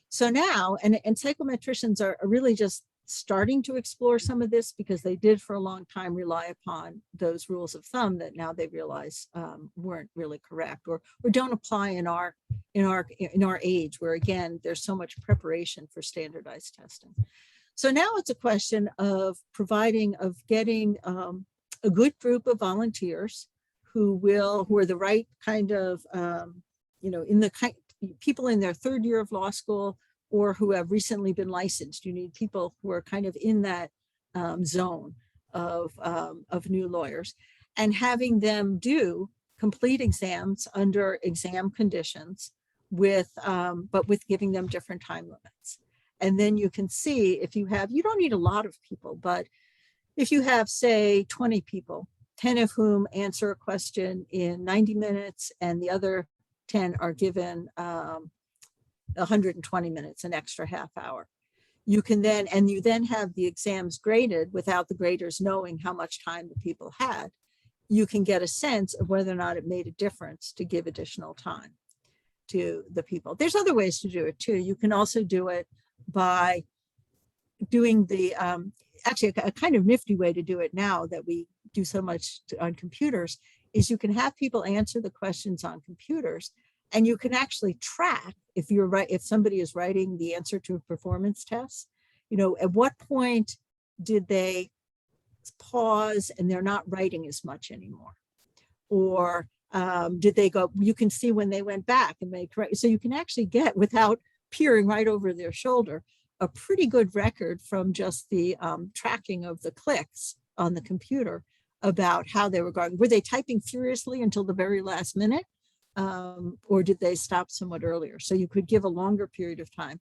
So now, and psychometricians are really just starting to explore some of this, because they did for a long time rely upon those rules of thumb that now they realize weren't really correct, or don't apply in our age, where again there's so much preparation for standardized testing. So now it's a question of getting a good group of volunteers who are the right kind of people in their third year of law school, or who have recently been licensed. You need people who are kind of in that zone of new lawyers, and having them do complete exams under exam conditions but with giving them different time limits. And then you can see if you don't need a lot of people, but if you have, say, 20 people, 10 of whom answer a question in 90 minutes and the other 10 are given 120 minutes, an extra half hour. You then have the exams graded without the graders knowing how much time the people had. You can get a sense of whether or not it made a difference to give additional time to the people. There's other ways to do it too. You can also do it by doing the, actually a kind of nifty way to do it now that we do so much on computers is you can have people answer the questions on computers, and you can actually track if somebody is writing the answer to a performance test, at what point did they pause and they're not writing as much anymore? Or did they go, you can see when they went back and they correct. So you can actually get, without peering right over their shoulder, a pretty good record from just the tracking of the clicks on the computer about how they were going. Were they typing furiously until the very last minute? Or did they stop somewhat earlier? So you could give a longer period of time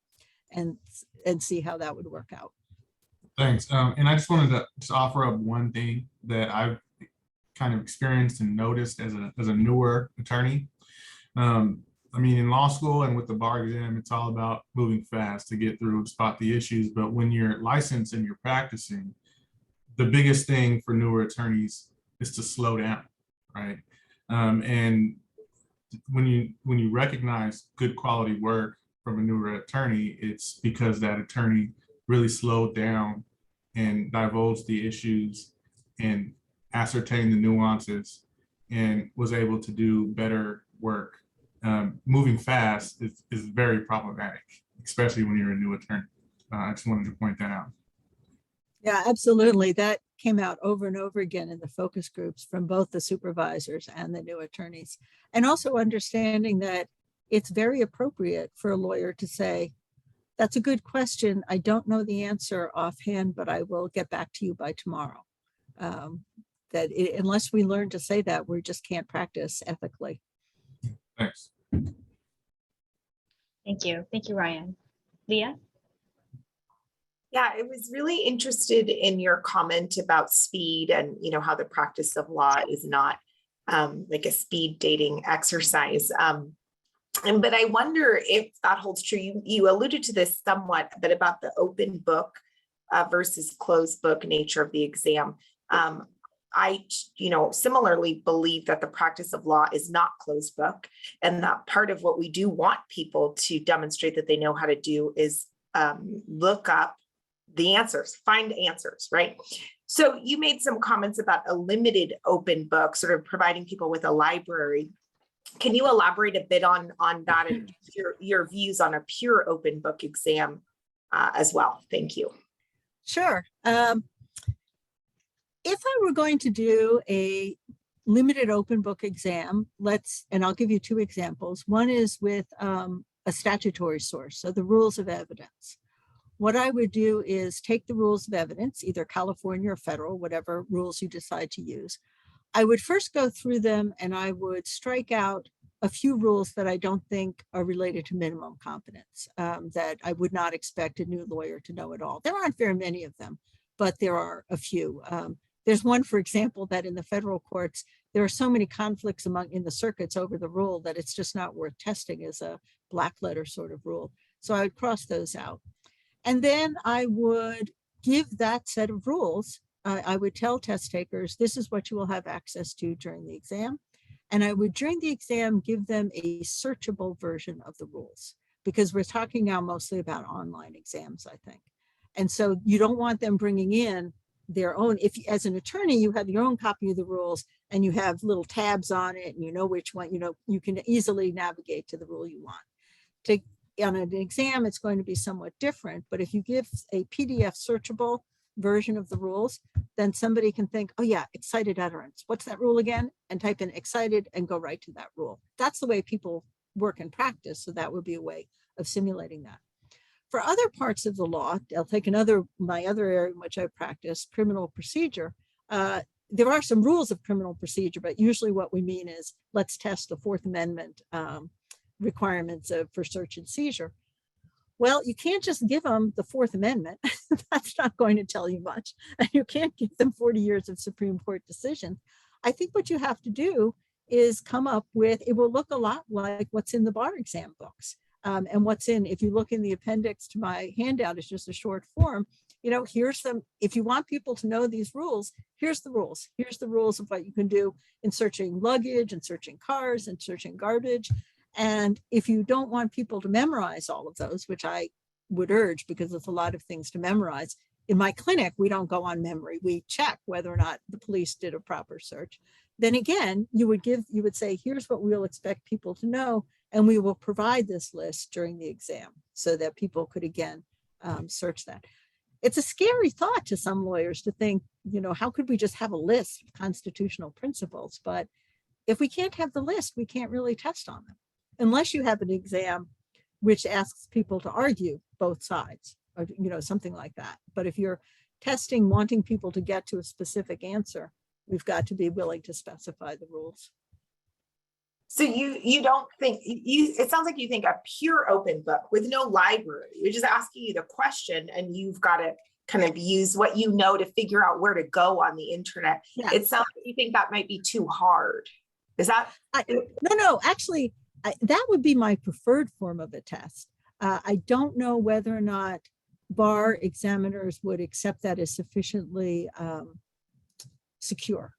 and see how that would work out. Thanks. And I just wanted to just offer up one thing that I've kind of experienced and noticed as a newer attorney. I mean, in law school and with the bar exam, it's all about moving fast to get through and spot the issues. But when you're licensed and you're practicing, the biggest thing for newer attorneys is to slow down, right? And when you recognize good quality work from a newer attorney, it's because that attorney really slowed down and divulged the issues and ascertained the nuances and was able to do better work. Moving fast is very problematic, especially when you're a new attorney. I just wanted to point that out. Yeah, absolutely. That came out over and over again in the focus groups from both the supervisors and the new attorneys. And also understanding that it's very appropriate for a lawyer to say, that's a good question. I don't know the answer offhand, but I will get back to you by tomorrow. Unless we learn to say that, we just can't practice ethically. Thanks. Thank you. Thank you, Ryan. Leah? Yeah, I was really interested in your comment about speed and, you know, how the practice of law is not like a speed dating exercise. But I wonder if that holds true. You alluded to this somewhat, but about the open book versus closed book nature of the exam. I, similarly believe that the practice of law is not closed book, and that part of what we do want people to demonstrate that they know how to do is look up the answers, find answers, right? So you made some comments about a limited open book, sort of providing people with a library. Can you elaborate a bit on that and your views on a pure open book exam as well? Thank you. Sure. If I were going to do a limited open book exam, and I'll give you two examples. One is with a statutory source, so the rules of evidence. What I would do is take the rules of evidence, either California or federal, whatever rules you decide to use. I would first go through them and I would strike out a few rules that I don't think are related to minimum competence, that I would not expect a new lawyer to know at all. There aren't very many of them, but there are a few. There's one, for example, that in the federal courts, there are so many conflicts in the circuits over the rule that it's just not worth testing as a black letter sort of rule. So I would cross those out. And then I would give that set of rules. I would tell test takers, this is what you will have access to during the exam. And I would, during the exam, give them a searchable version of the rules, because we're talking now mostly about online exams, I think. And so you don't want them bringing in their own. If as an attorney, you have your own copy of the rules and you have little tabs on it and you know which one, you can easily navigate to the rule you want. On an exam, it's going to be somewhat different, but if you give a PDF searchable version of the rules, then somebody can think, oh yeah, excited utterance. What's that rule again? And type in excited and go right to that rule. That's the way people work in practice. So that would be a way of simulating that. For other parts of the law, I'll take my other area in which I practice, criminal procedure. There are some rules of criminal procedure, but usually what we mean is let's test the Fourth Amendment requirements for search and seizure. Well, you can't just give them the Fourth Amendment. That's not going to tell you much. And you can't give them 40 years of Supreme Court decision. I think what you have to do is come up with, it will look a lot like what's in the bar exam books. And what's in, if you look in the appendix to my handout, it's just a short form. Here's some, if you want people to know these rules, here's the rules. Here's the rules of what you can do in searching luggage and searching cars and searching garbage. And if you don't want people to memorize all of those, which I would urge because it's a lot of things to memorize, in my clinic, we don't go on memory. We check whether or not the police did a proper search. Then again, you would say, here's what we'll expect people to know, and we will provide this list during the exam so that people could again search that. It's a scary thought to some lawyers to think, how could we just have a list of constitutional principles? But if we can't have the list, we can't really test on them. Unless you have an exam which asks people to argue both sides, or something like that. But if you're testing, wanting people to get to a specific answer, we've got to be willing to specify the rules. So you don't think, it sounds like you think a pure open book with no library, we're just asking you the question and you've got to kind of use what you know to figure out where to go on the internet. Yeah. It sounds like you think that might be too hard. Is that? No, actually, that would be my preferred form of a test. I don't know whether or not bar examiners would accept that as sufficiently secure,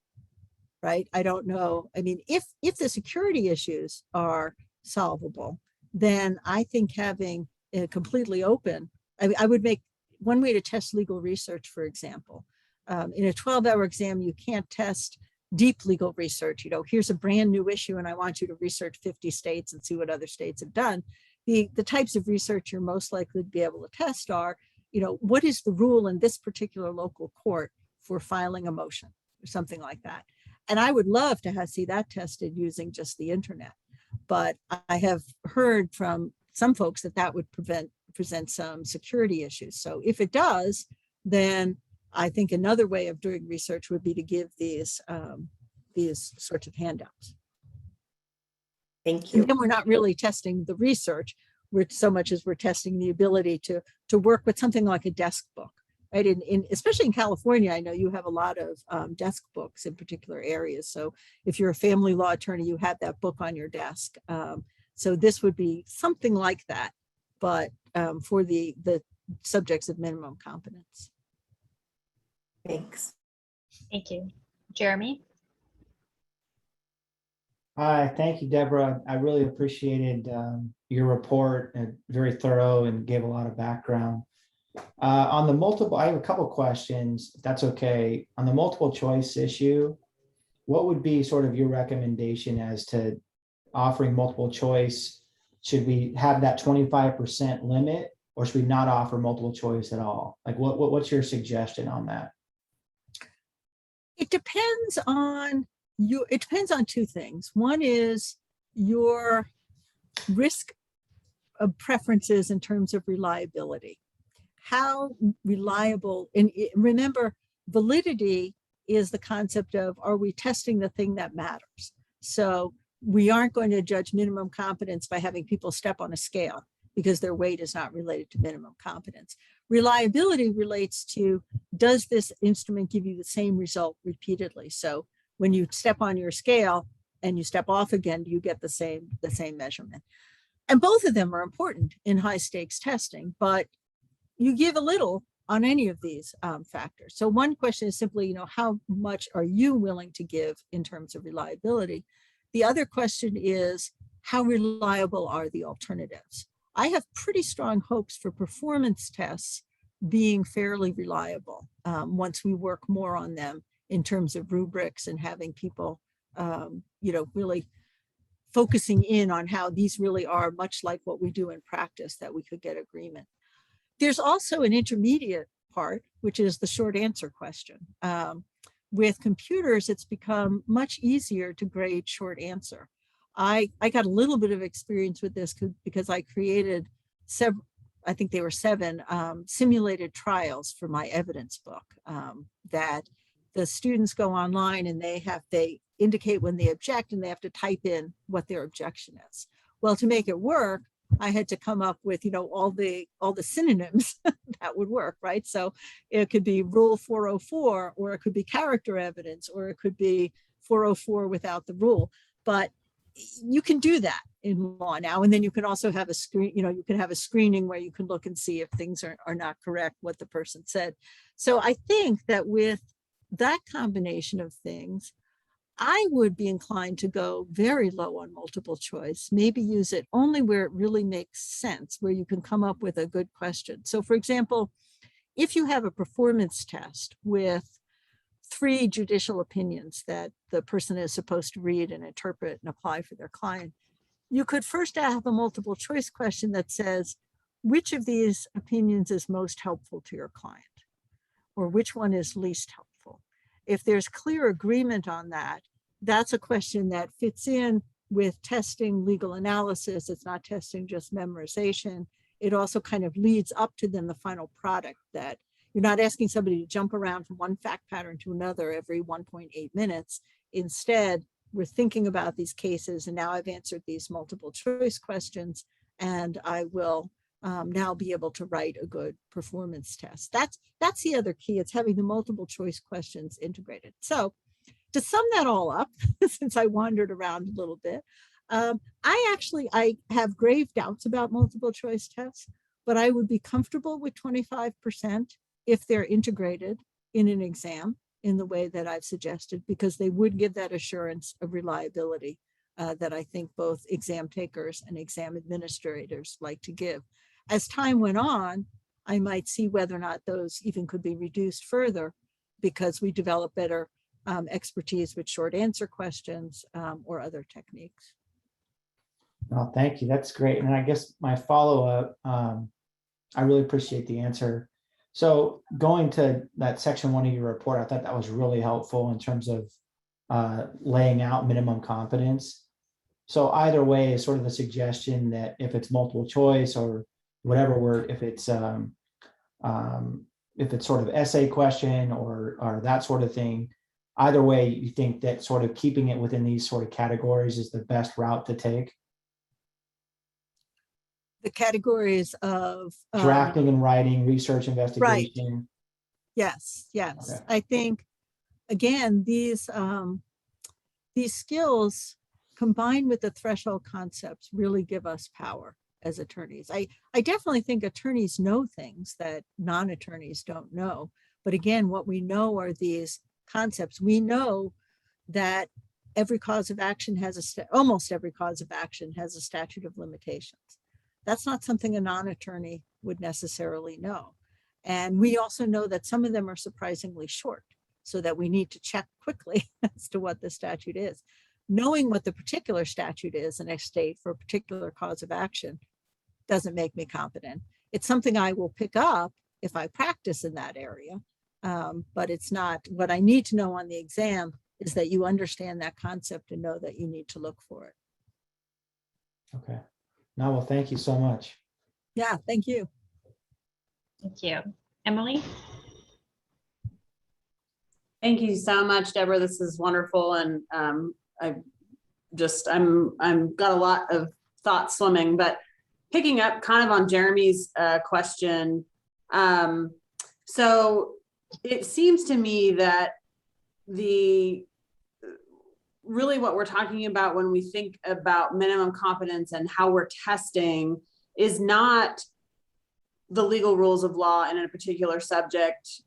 right? I don't know. I mean, if the security issues are solvable, then I think having it completely open, I would make one way to test legal research, for example, in a 12-hour exam, you can't test deep legal research. You know, here's a brand new issue and I want you to research 50 states and see what other states have done. The types of research you're most likely to be able to test are, you know, what is the rule in this particular local court for filing a motion or something like that. And I would love to see that tested using just the internet. But I have heard from some folks that that would present some security issues. So if it does, then I think another way of doing research would be to give these sorts of handouts. Thank you. And then we're not really testing the research, so much as we're testing the ability to work with something like a desk book, right? Especially in California, I know you have a lot of desk books in particular areas. So if you're a family law attorney, you have that book on your desk. So this would be something like that, but for the subjects of minimum competence. Thanks. Thank you. Jeremy? Hi, thank you, Deborah. I really appreciated your report, very thorough and gave a lot of background. On the multiple, I have a couple questions, if that's okay. On the multiple choice issue, what would be sort of your recommendation as to offering multiple choice? Should we have that 25% limit, or should we not offer multiple choice at all? Like what's your suggestion on that? It depends on it depends on two things. One is your risk of preferences in terms of reliability. How reliable, and remember, validity is the concept of, are we testing the thing that matters? So we aren't going to judge minimum competence by having people step on a scale because their weight is not related to minimum competence. Reliability relates to, does this instrument give you the same result repeatedly? So when you step on your scale and you step off again, do you get the same measurement? And both of them are important in high stakes testing, but you give a little on any of these factors. So one question is simply, you know, how much are you willing to give in terms of reliability? The other question is, how reliable are the alternatives? I have pretty strong hopes for performance tests being fairly reliable once we work more on them in terms of rubrics and having people, you know, really focusing in on how these really are much like what we do in practice, that we could get agreement. There's also an intermediate part, which is the short answer question. With computers, it's become much easier to grade short answer. I got a little bit of experience with this because I created several, I think they were 7 simulated trials for my evidence book that the students go online and they indicate when they object and they have to type in what their objection is. Well, to make it work, I had to come up with, you know, all the synonyms that would work, right? So it could be Rule 404, or it could be character evidence, or it could be 404 without the rule. But you can do that in law now. And then you can also have a screen, you know, you can have a screening where you can look and see if things are not correct, what the person said. So I think that with that combination of things, I would be inclined to go very low on multiple choice, maybe use it only where it really makes sense, where you can come up with a good question. So for example, if you have a performance test with 3 judicial opinions that the person is supposed to read and interpret and apply for their client, you could first have a multiple choice question that says, which of these opinions is most helpful to your client? Or which one is least helpful? If there's clear agreement on that, that's a question that fits in with testing legal analysis. It's not testing just memorization. It also kind of leads up to then the final product, that you're not asking somebody to jump around from one fact pattern to another every 1.8 minutes. Instead, we're thinking about these cases, and now I've answered these multiple choice questions, and I will now be able to write a good performance test. That's the other key. It's having the multiple choice questions integrated. So to sum that all up, since I wandered around a little bit, I have grave doubts about multiple choice tests, but I would be comfortable with 25% if they're integrated in an exam in the way that I've suggested, because they would give that assurance of reliability that I think both exam takers and exam administrators like to give. As time went on, I might see whether or not those even could be reduced further because we develop better expertise with short answer questions or other techniques. Well, thank you. That's great. And I guess my follow-up, I really appreciate the answer. So going to that section 1 of your report, I thought that was really helpful in terms of laying out minimum competence. So either way is sort of the suggestion that if it's multiple choice or whatever word, if it's sort of essay question or that sort of thing, either way, you think that sort of keeping it within these sort of categories is the best route to take? The categories of Drafting and writing, research, investigation. Yes, yes. Okay. I think, again, these skills combined with the threshold concepts really give us power as attorneys. I definitely think attorneys know things that non-attorneys don't know. But again, what we know are these concepts. We know that every cause of action has almost every cause of action has a statute of limitations. That's not something a non-attorney would necessarily know. And we also know that some of them are surprisingly short, so that we need to check quickly as to what the statute is. Knowing what the particular statute is in a state for a particular cause of action doesn't make me competent. It's something I will pick up if I practice in that area, but it's not what I need to know on the exam is that you understand that concept and know that you need to look for it. Okay. No, well, thank you so much. Yeah, thank you. Thank you. Emily? Thank you so much, Deborah. This is wonderful. And I'm got a lot of thoughts swimming, but picking up kind of on Jeremy's question. So it seems to me that really what we're talking about when we think about minimum competence and how we're testing is not the legal rules of law in a particular subject.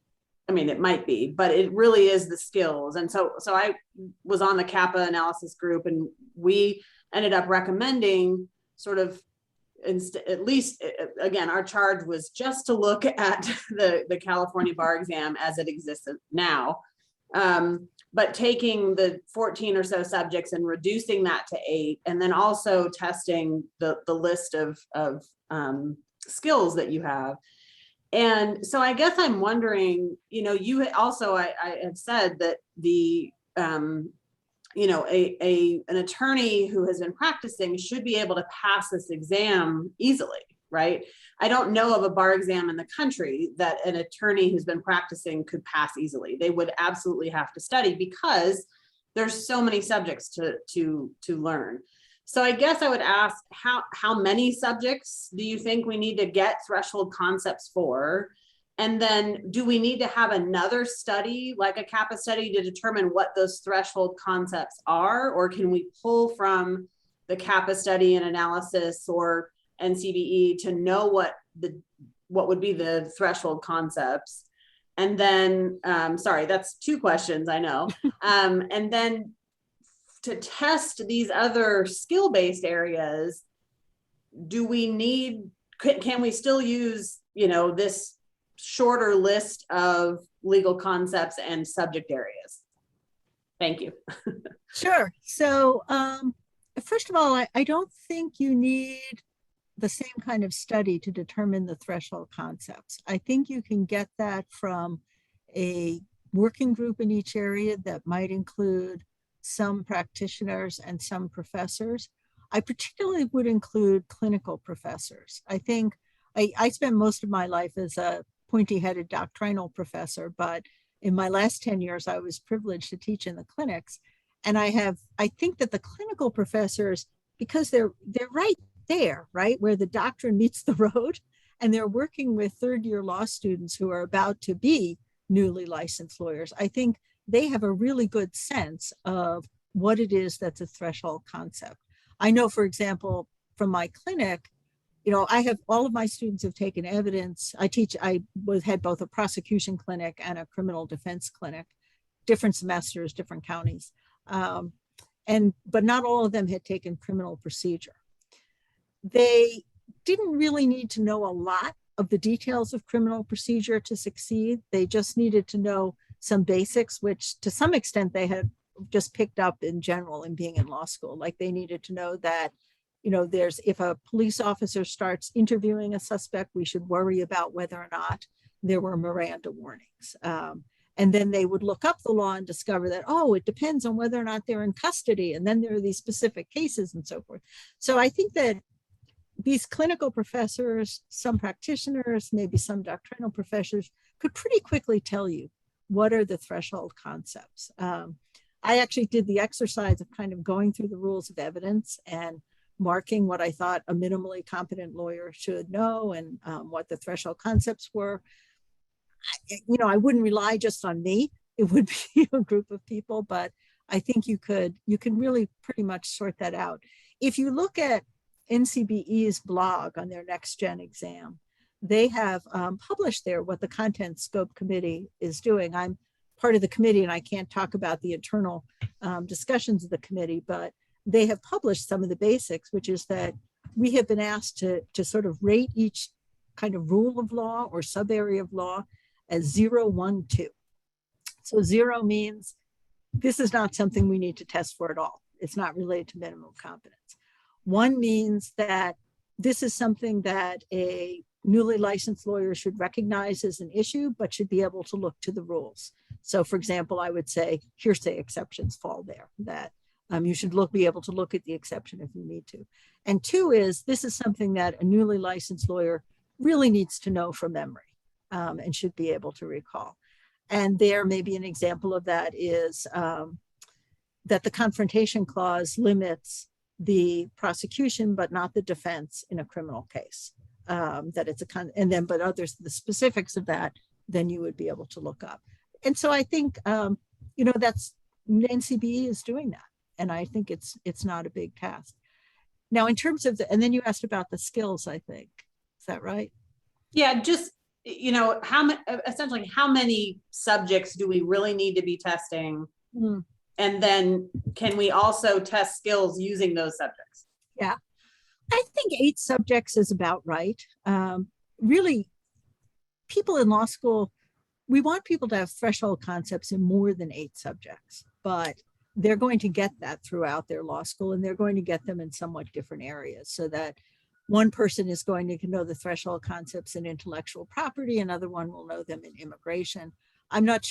I mean, it might be, but it really is the skills. And so I was on the CAPA analysis group, and we ended up recommending sort of, at least, again, our charge was just to look at the California bar exam as it exists now. But taking the 14 or so subjects and reducing that to 8, and then also testing the list of skills that you have. And so I guess I'm wondering, you also, I have said that an attorney who has been practicing should be able to pass this exam easily, right? I don't know of a bar exam in the country that an attorney who's been practicing could pass easily. They would absolutely have to study because there's so many subjects to learn. So I guess I would ask, how many subjects do you think we need to get threshold concepts for? And then do we need to have another study, like a CAPA study, to determine what those threshold concepts are? Or can we pull from the CAPA study and analysis or NCBE to know what would be the threshold concepts? And then, sorry, that's 2 questions, I know. And then to test these other skill-based areas, can we still use, this shorter list of legal concepts and subject areas? Thank you. Sure. So first of all, I don't think you need the same kind of study to determine the threshold concepts. I think you can get that from a working group in each area that might include some practitioners and some professors. I particularly would include clinical professors. I think I spent most of my life as a pointy-headed doctrinal professor, but in my last 10 years, I was privileged to teach in the clinics. And I think that the clinical professors, because they're right there, right, where the doctrine meets the road, and they're working with third-year law students who are about to be newly licensed lawyers, I think they have a really good sense of what it is that's a threshold concept. I know, for example, from my clinic, I have all of my students have taken evidence. I had both a prosecution clinic and a criminal defense clinic, different semesters, different counties. But not all of them had taken criminal procedure. They didn't really need to know a lot of the details of criminal procedure to succeed. They just needed to know some basics, which to some extent they had just picked up in general in being in law school. Like they needed to know that, you know, if a police officer starts interviewing a suspect, we should worry about whether or not there were Miranda warnings. And then they would look up the law and discover that, oh, it depends on whether or not they're in custody. And then there are these specific cases and so forth. So I think that these clinical professors, some practitioners, maybe some doctrinal professors could pretty quickly tell you what are the threshold concepts. I actually did the exercise of kind of going through the rules of evidence and marking what I thought a minimally competent lawyer should know and what the threshold concepts were. You know, I wouldn't rely just on me. It would be a group of people, but I think you can really pretty much sort that out. If you look at NCBE's blog on their next gen exam, they have published there what the content scope committee is doing. I'm part of the committee and I can't talk about the internal discussions of the committee, but they have published some of the basics, which is that we have been asked to sort of rate each kind of rule of law or sub area of law as 0, 1, 2. So 0 means this is not something we need to test for at all. It's not related to minimum competence. 1 means that this is something that a newly licensed lawyer should recognize as an issue, but should be able to look to the rules. So for example, I would say hearsay exceptions fall there, that you should be able to look at the exception if you need to. And 2 is this is something that a newly licensed lawyer really needs to know from memory and should be able to recall. And there may be an example of that is that the confrontation clause limits the prosecution, but not the defense in a criminal case. That it's but others, the specifics of that, then you would be able to look up. And so I think, you know, that's NCBE is doing that. And I think it's not a big task. Now, in terms of and then you asked about the skills, I think, is that right? Yeah, just, you know, essentially how many subjects do we really need to be testing? And then can we also test skills using those subjects? Yeah, I think 8 subjects is about right. Really, people in law school, we want people to have threshold concepts in more than 8 subjects, but they're going to get that throughout their law school, and they're going to get them in somewhat different areas, so that one person is going to know the threshold concepts in intellectual property, another one will know them in immigration. I'm quite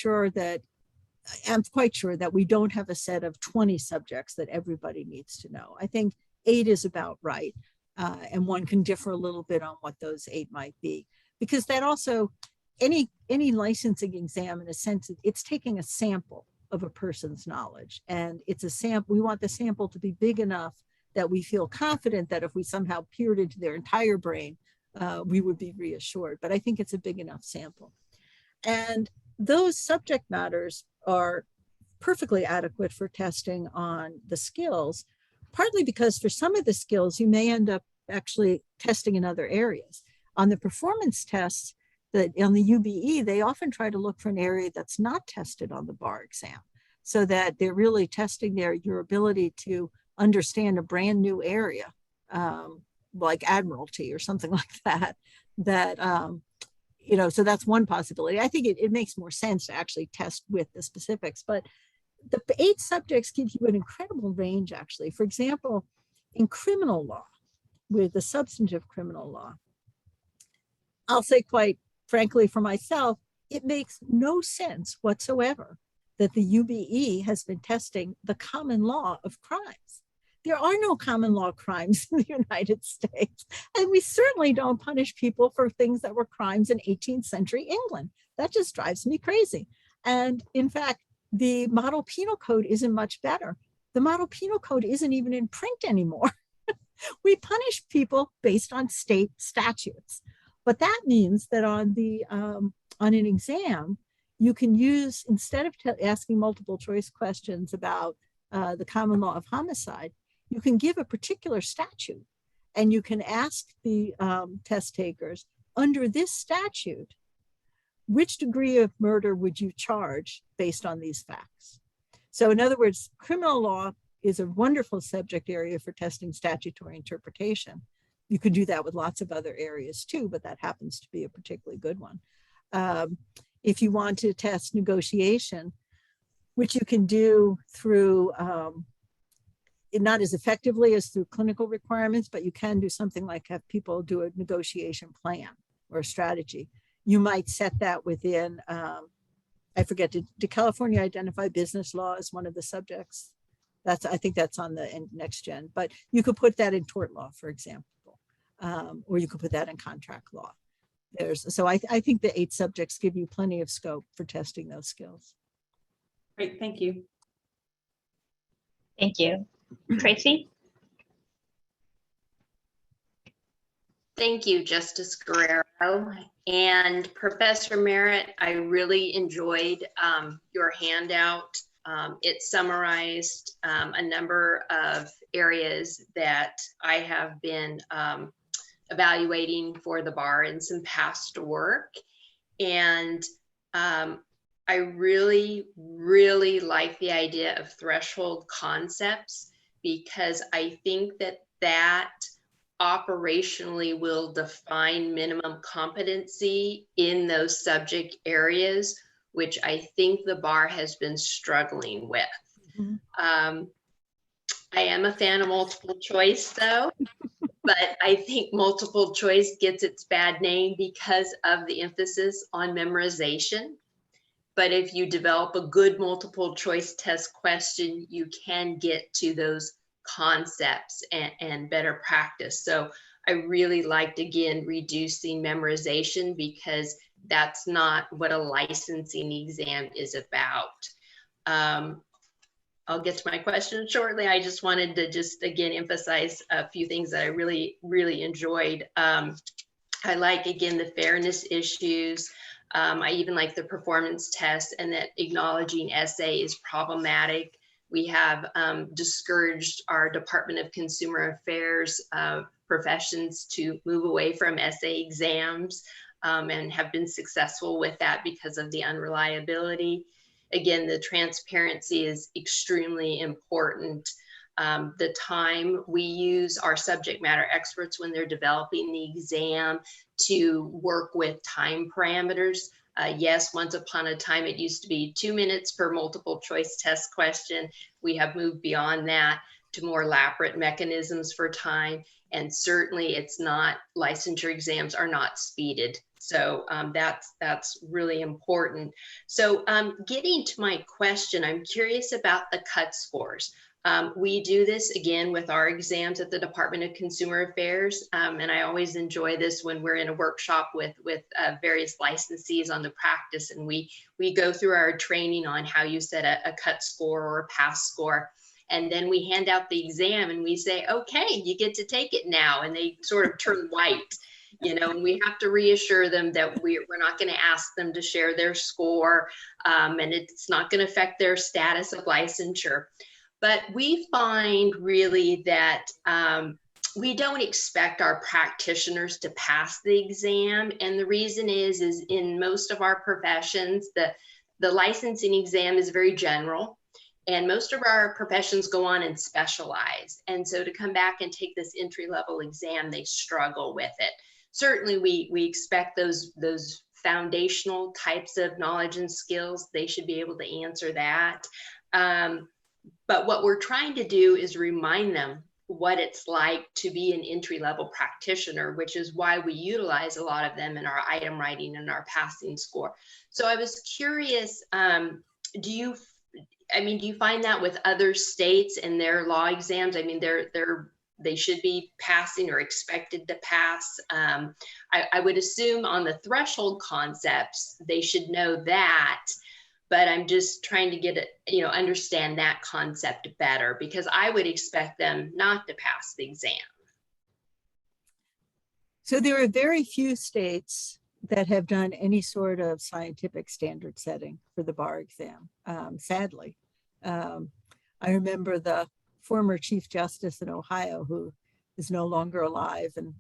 sure that we don't have a set of 20 subjects that everybody needs to know. I think 8 is about right. And one can differ a little bit on what those 8 might be, because that also, any licensing exam, in a sense, it's taking a sample of a person's knowledge, and it's a sample. We want the sample to be big enough that we feel confident that if we somehow peered into their entire brain, we would be reassured. But I think it's a big enough sample. And those subject matters are perfectly adequate for testing on the skills, partly because for some of the skills, you may end up actually testing in other areas. On the performance tests, on the UBE, they often try to look for an area that's not tested on the bar exam, so that they're really testing your ability to understand a brand new area, like admiralty or something like that, you know, so that's one possibility. I think it makes more sense to actually test with the specifics, but the 8 subjects give you an incredible range, actually. For example, in criminal law, with the substantive criminal law, I'll say quite frankly for myself, it makes no sense whatsoever that the UBE has been testing the common law of crimes. There are no common law crimes in the United States, and we certainly don't punish people for things that were crimes in 18th century England. That just drives me crazy. And in fact, the model penal code isn't much better. The model penal code isn't even in print anymore. We punish people based on state statutes. But that means that on an exam, you can use, instead of asking multiple choice questions about the common law of homicide, you can give a particular statute, and you can ask the test takers, under this statute, which degree of murder would you charge based on these facts? So in other words, criminal law is a wonderful subject area for testing statutory interpretation. You could do that with lots of other areas too, but that happens to be a particularly good one. If you want to test negotiation, which you can do through, not as effectively as through clinical requirements, but you can do something like have people do a negotiation plan or a strategy. You might set that within, I forget, did California identify business law as one of the subjects? I think that's on the next gen, but you could put that in tort law, for example, or you could put that in contract law. So I think the 8 subjects give you plenty of scope for testing those skills. Great, thank you. Thank you. Tracy? Thank you, Justice Guerrero. And Professor Merritt, I really enjoyed your handout. It summarized a number of areas that I have been evaluating for the bar in some past work. And I really, really like the idea of threshold concepts, because I think that operationally will define minimum competency in those subject areas, which I think the bar has been struggling with. Mm-hmm. I am a fan of multiple choice though, but I think multiple choice gets its bad name because of the emphasis on memorization. But if you develop a good multiple choice test question, you can get to those concepts and better practice. So I really liked, again, reducing memorization, because that's not what a licensing exam is about. I'll get to my question shortly. I just wanted to again emphasize a few things that I really, really enjoyed. I like, again, the fairness issues. I even like the performance test, and that acknowledging essay is problematic. We have discouraged our Department of Consumer Affairs professions to move away from essay exams, and have been successful with that because of the unreliability. Again, the transparency is extremely important. The time we use our subject matter experts when they're developing the exam to work with time parameters. Yes, once upon a time, it used to be 2 minutes per multiple choice test question. We have moved beyond that to more elaborate mechanisms for time. And certainly it's not, licensure exams are not speeded. So that's really important. So getting to my question, I'm curious about the cut scores. We do this again with our exams at the Department of Consumer Affairs, and I always enjoy this when we're in a workshop with various licensees on the practice, and we go through our training on how you set a cut score or a pass score, and then we hand out the exam and we say, okay, you get to take it now, and they sort of turn white. You know, and we have to reassure them that we're not going to ask them to share their score, and it's not going to affect their status of licensure. But we find really that we don't expect our practitioners to pass the exam. And the reason is in most of our professions, the licensing exam is very general. And most of our professions go on and specialize. And so to come back and take this entry-level exam, they struggle with it. Certainly we expect those foundational types of knowledge and skills. They should be able to answer that. But what we're trying to do is remind them what it's like to be an entry-level practitioner, which is why we utilize a lot of them in our item writing and our passing score. So I was curious, do you find that with other states and their law exams? I mean, they should be passing or expected to pass. I would assume on the threshold concepts, they should know that. But I'm just trying to get it, understand that concept better, because I would expect them not to pass the exam. So there are very few states that have done any sort of scientific standard setting for the bar exam, sadly. I remember the former Chief Justice in Ohio, who is no longer alive. And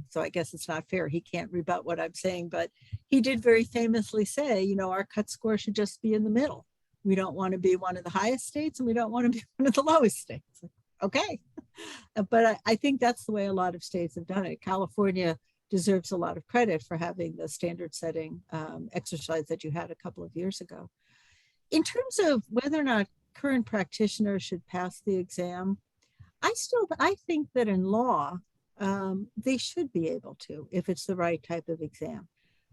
so I guess it's not fair. He can't rebut what I'm saying, but he did very famously say, our cut score should just be in the middle. We don't want to be one of the highest states and we don't want to be one of the lowest states. Okay. But I think that's the way a lot of states have done it. California deserves a lot of credit for having the standard setting exercise that you had a couple of years ago. In terms of whether or not current practitioners should pass the exam, I think that in law, they should be able to, if it's the right type of exam.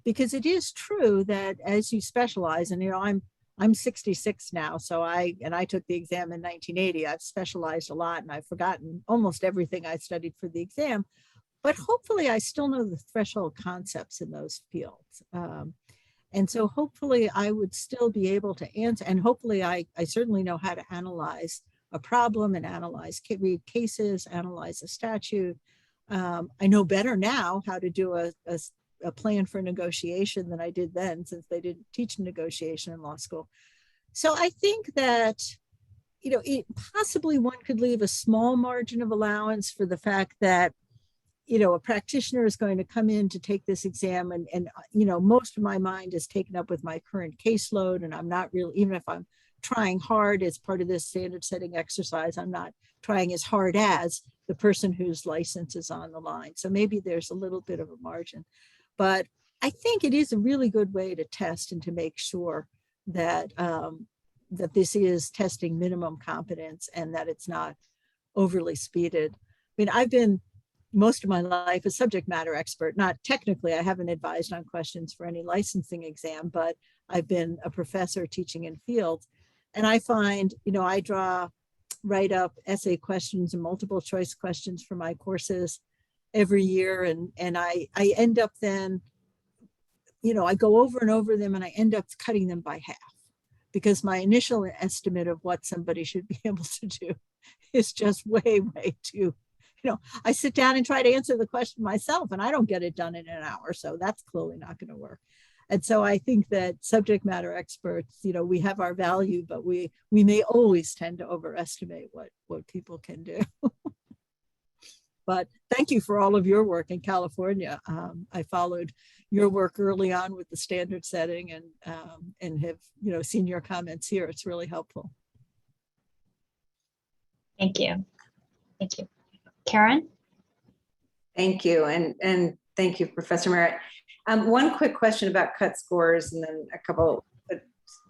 Because it is true that as you specialize, and I'm 66 now, so I took the exam in 1980. I've specialized a lot and I've forgotten almost everything I studied for the exam, but hopefully I still know the threshold concepts in those fields. And so hopefully I would still be able to answer, and hopefully I certainly know how to analyze a problem and read cases, analyze a statute. I know better now how to do a plan for negotiation than I did then, since they didn't teach negotiation in law school. So I think that, possibly one could leave a small margin of allowance for the fact that, a practitioner is going to come in to take this exam and most of my mind is taken up with my current caseload, and I'm not really, even if I'm trying hard as part of this standard setting exercise, I'm not trying as hard as the person whose license is on the line. So maybe there's a little bit of a margin. But I think it is a really good way to test and to make sure that that this is testing minimum competence and that it's not overly speeded. I mean, I've been most of my life a subject matter expert. Not technically, I haven't advised on questions for any licensing exam, but I've been a professor teaching in fields. And I find, I write up essay questions and multiple choice questions for my courses every year. And I end up then, I go over and over them and I end up cutting them by half because my initial estimate of what somebody should be able to do is just way, way too, I sit down and try to answer the question myself and I don't get it done in an hour. So that's clearly not going to work. And so I think that subject matter experts, we have our value, but we may always tend to overestimate what people can do. But thank you for all of your work in California. I followed your work early on with the standard setting and have seen your comments here. It's really helpful. Thank you. Thank you. Karen? Thank you. And thank you, Professor Merritt. One quick question about cut scores and then a couple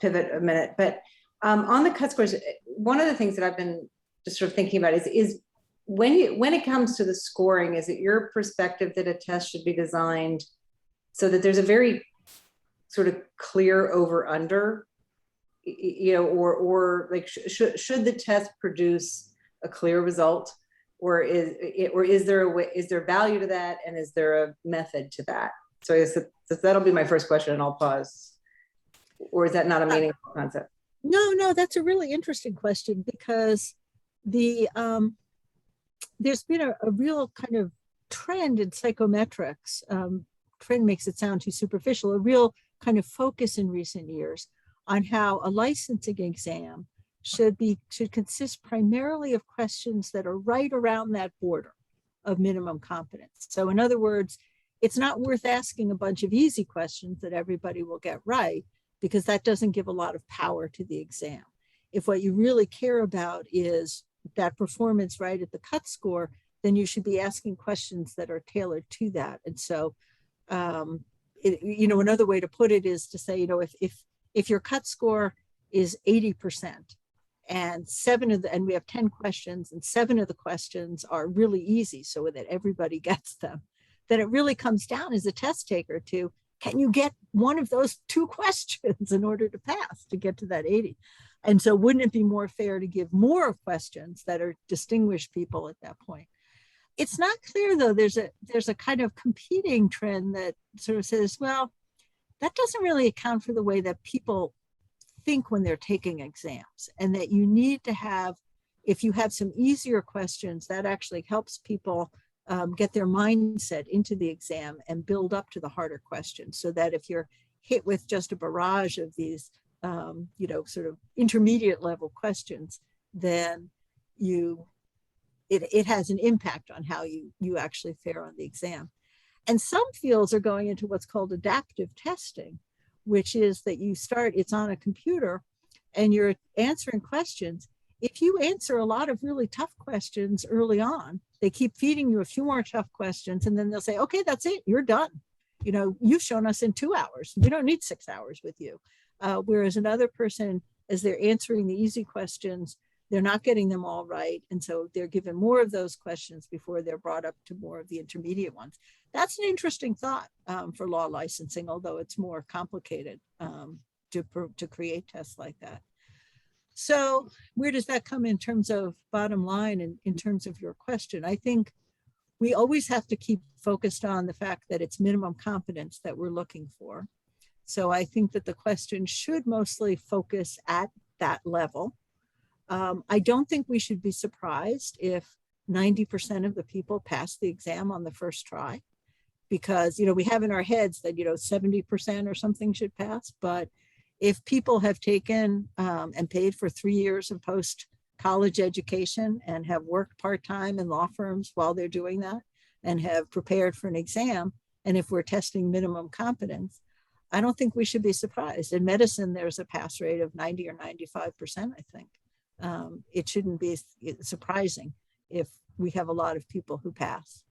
pivot a minute. But on the cut scores, one of the things that I've been just sort of thinking about is when it comes to the scoring, is it your perspective that a test should be designed so that there's a very sort of clear over under, or like should the test produce a clear result, or is there value to that, and is there a method to that? So I guess that'll be my first question, and I'll pause. Or is that not a meaningful concept? No, that's a really interesting question because there's been a real kind of trend in psychometrics. Trend makes it sound too superficial. A real kind of focus in recent years on how a licensing exam should consist primarily of questions that are right around that border of minimum competence. So in other words, it's not worth asking a bunch of easy questions that everybody will get right, because that doesn't give a lot of power to the exam. If what you really care about is that performance right at the cut score, then you should be asking questions that are tailored to that. And so, another way to put it is to say, if your cut score is 80%, and we have 10 questions and 7 of the questions are really easy so that everybody gets them, then it really comes down as a test taker to, can you get one of those 2 questions in order to pass, to get to that 80? And so wouldn't it be more fair to give more questions that are distinguished people at that point? It's not clear though, there's a kind of competing trend that sort of says, well, that doesn't really account for the way that people think when they're taking exams, and that you need to have, if you have some easier questions, that actually helps people get their mindset into the exam and build up to the harder questions, so that if you're hit with just a barrage of these, sort of intermediate level questions, then it has an impact on how you actually fare on the exam. And some fields are going into what's called adaptive testing, which is that it's on a computer and you're answering questions. if you answer a lot of really tough questions early on, they keep feeding you a few more tough questions, and then they'll say, okay, that's it, you're done. You know, you've shown us in 2 hours. We don't need 6 hours with you. Whereas another person, as they're answering the easy questions, they're not getting them all right. And so they're given more of those questions before they're brought up to more of the intermediate ones. That's an interesting thought for law licensing, although it's more complicated to create tests like that. So where does that come in terms of bottom line and in terms of your question? I think we always have to keep focused on the fact that it's minimum competence that we're looking for. So I think that the question should mostly focus at that level. I don't think we should be surprised if 90% of the people pass the exam on the first try, because, you know, we have in our heads that, you know, 70% or something should pass. But if people have taken and paid for 3 years of post-college education and have worked part-time in law firms while they're doing that and have prepared for an exam, and if we're testing minimum competence, I don't think we should be surprised. In medicine, there's a pass rate of 90 or 95%, I think. It shouldn't be surprising if we have a lot of people who pass.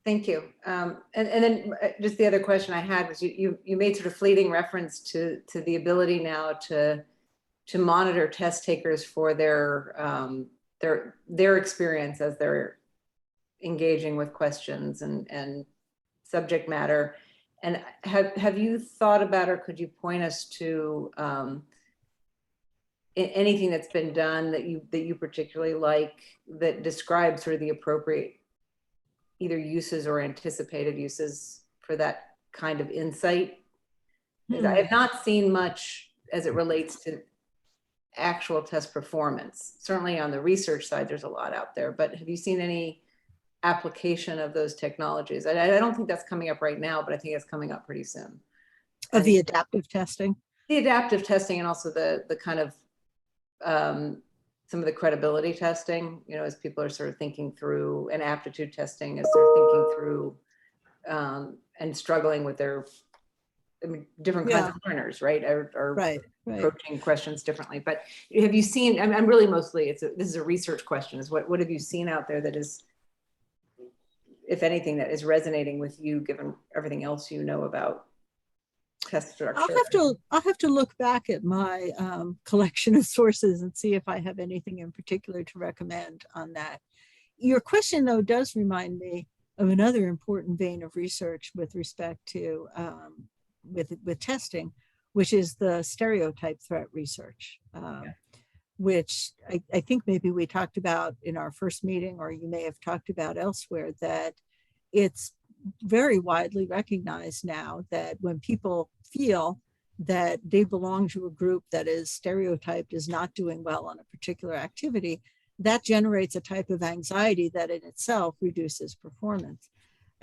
Thank you. And then just the other question I had was you made sort of fleeting reference to the ability now to monitor test takers for their experience as they're engaging with questions and subject matter. And have you thought about, or could you point us to anything that's been done that you particularly like that describes sort of the appropriate either uses or anticipated uses for that kind of insight? Because I have not seen much as it relates to actual test performance. Certainly on the research side, there's a lot out there, but have you seen any application of those technologies? I don't think that's coming up right now, but I think it's coming up pretty soon. Of the adaptive testing? The adaptive testing, and also the kind of some of the credibility testing, you know, as people are sort of thinking through, and aptitude testing as they're thinking through and struggling with their, I mean, different kinds of learners, right? Are approaching questions differently. But have you seen, I'm really mostly, this is a research question, is what have you seen out there that is, if anything, that is resonating with you, given everything else you know about test structure? I'll have to look back at my collection of sources and see if I have anything in particular to recommend on that. Your question, though, does remind me of another important vein of research with respect to with testing, which is the stereotype threat research, which I think maybe we talked about in our first meeting, or you may have talked about elsewhere, that it's very widely recognized now that when people feel that they belong to a group that is stereotyped as not doing well on a particular activity, that generates a type of anxiety that in itself reduces performance.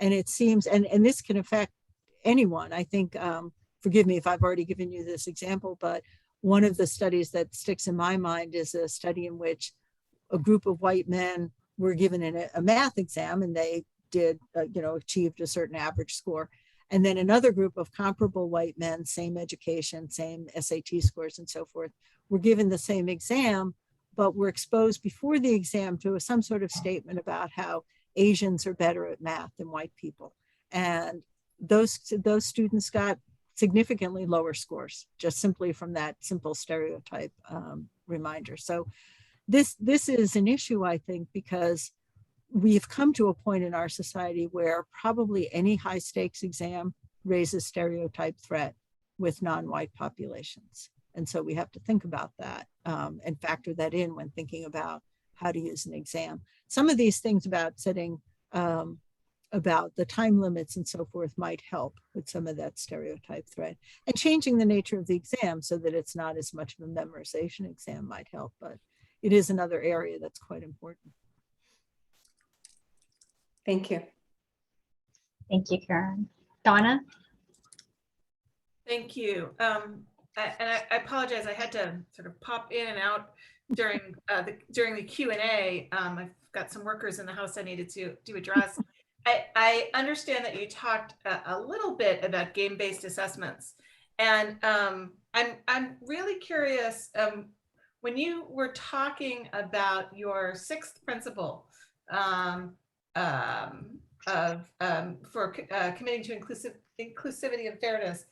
And it seems, and this can affect anyone. I think, forgive me if I've already given you this example, but one of the studies that sticks in my mind is a study in which a group of white men were given a math exam, and they did, achieved a certain average score. And then another group of comparable white men, same education, same SAT scores and so forth, were given the same exam, but were exposed before the exam to some sort of statement about how Asians are better at math than white people. And those students got significantly lower scores, just simply from that simple stereotype reminder. So this is an issue, I think, because we've come to a point in our society where probably any high stakes exam raises stereotype threat with non-white populations. And so we have to think about that and factor that in when thinking about how to use an exam. Some of these things about setting, about the time limits and so forth might help with some of that stereotype threat. And changing the nature of the exam so that it's not as much of a memorization exam might help, but it is another area that's quite important. Thank you. Thank you, Karen. Donna? Thank you. I apologize. I had to sort of pop in and out during the Q&A. I've got some workers in the house I needed to address. I understand that you talked a little bit about game-based assessments, and I'm really curious, when you were talking about your sixth principle committing to inclusivity and fairness,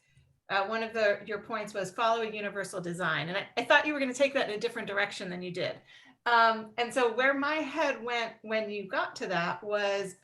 one of your points was following universal design. And I thought you were going to take that in a different direction than you did. And so where my head went when you got to that was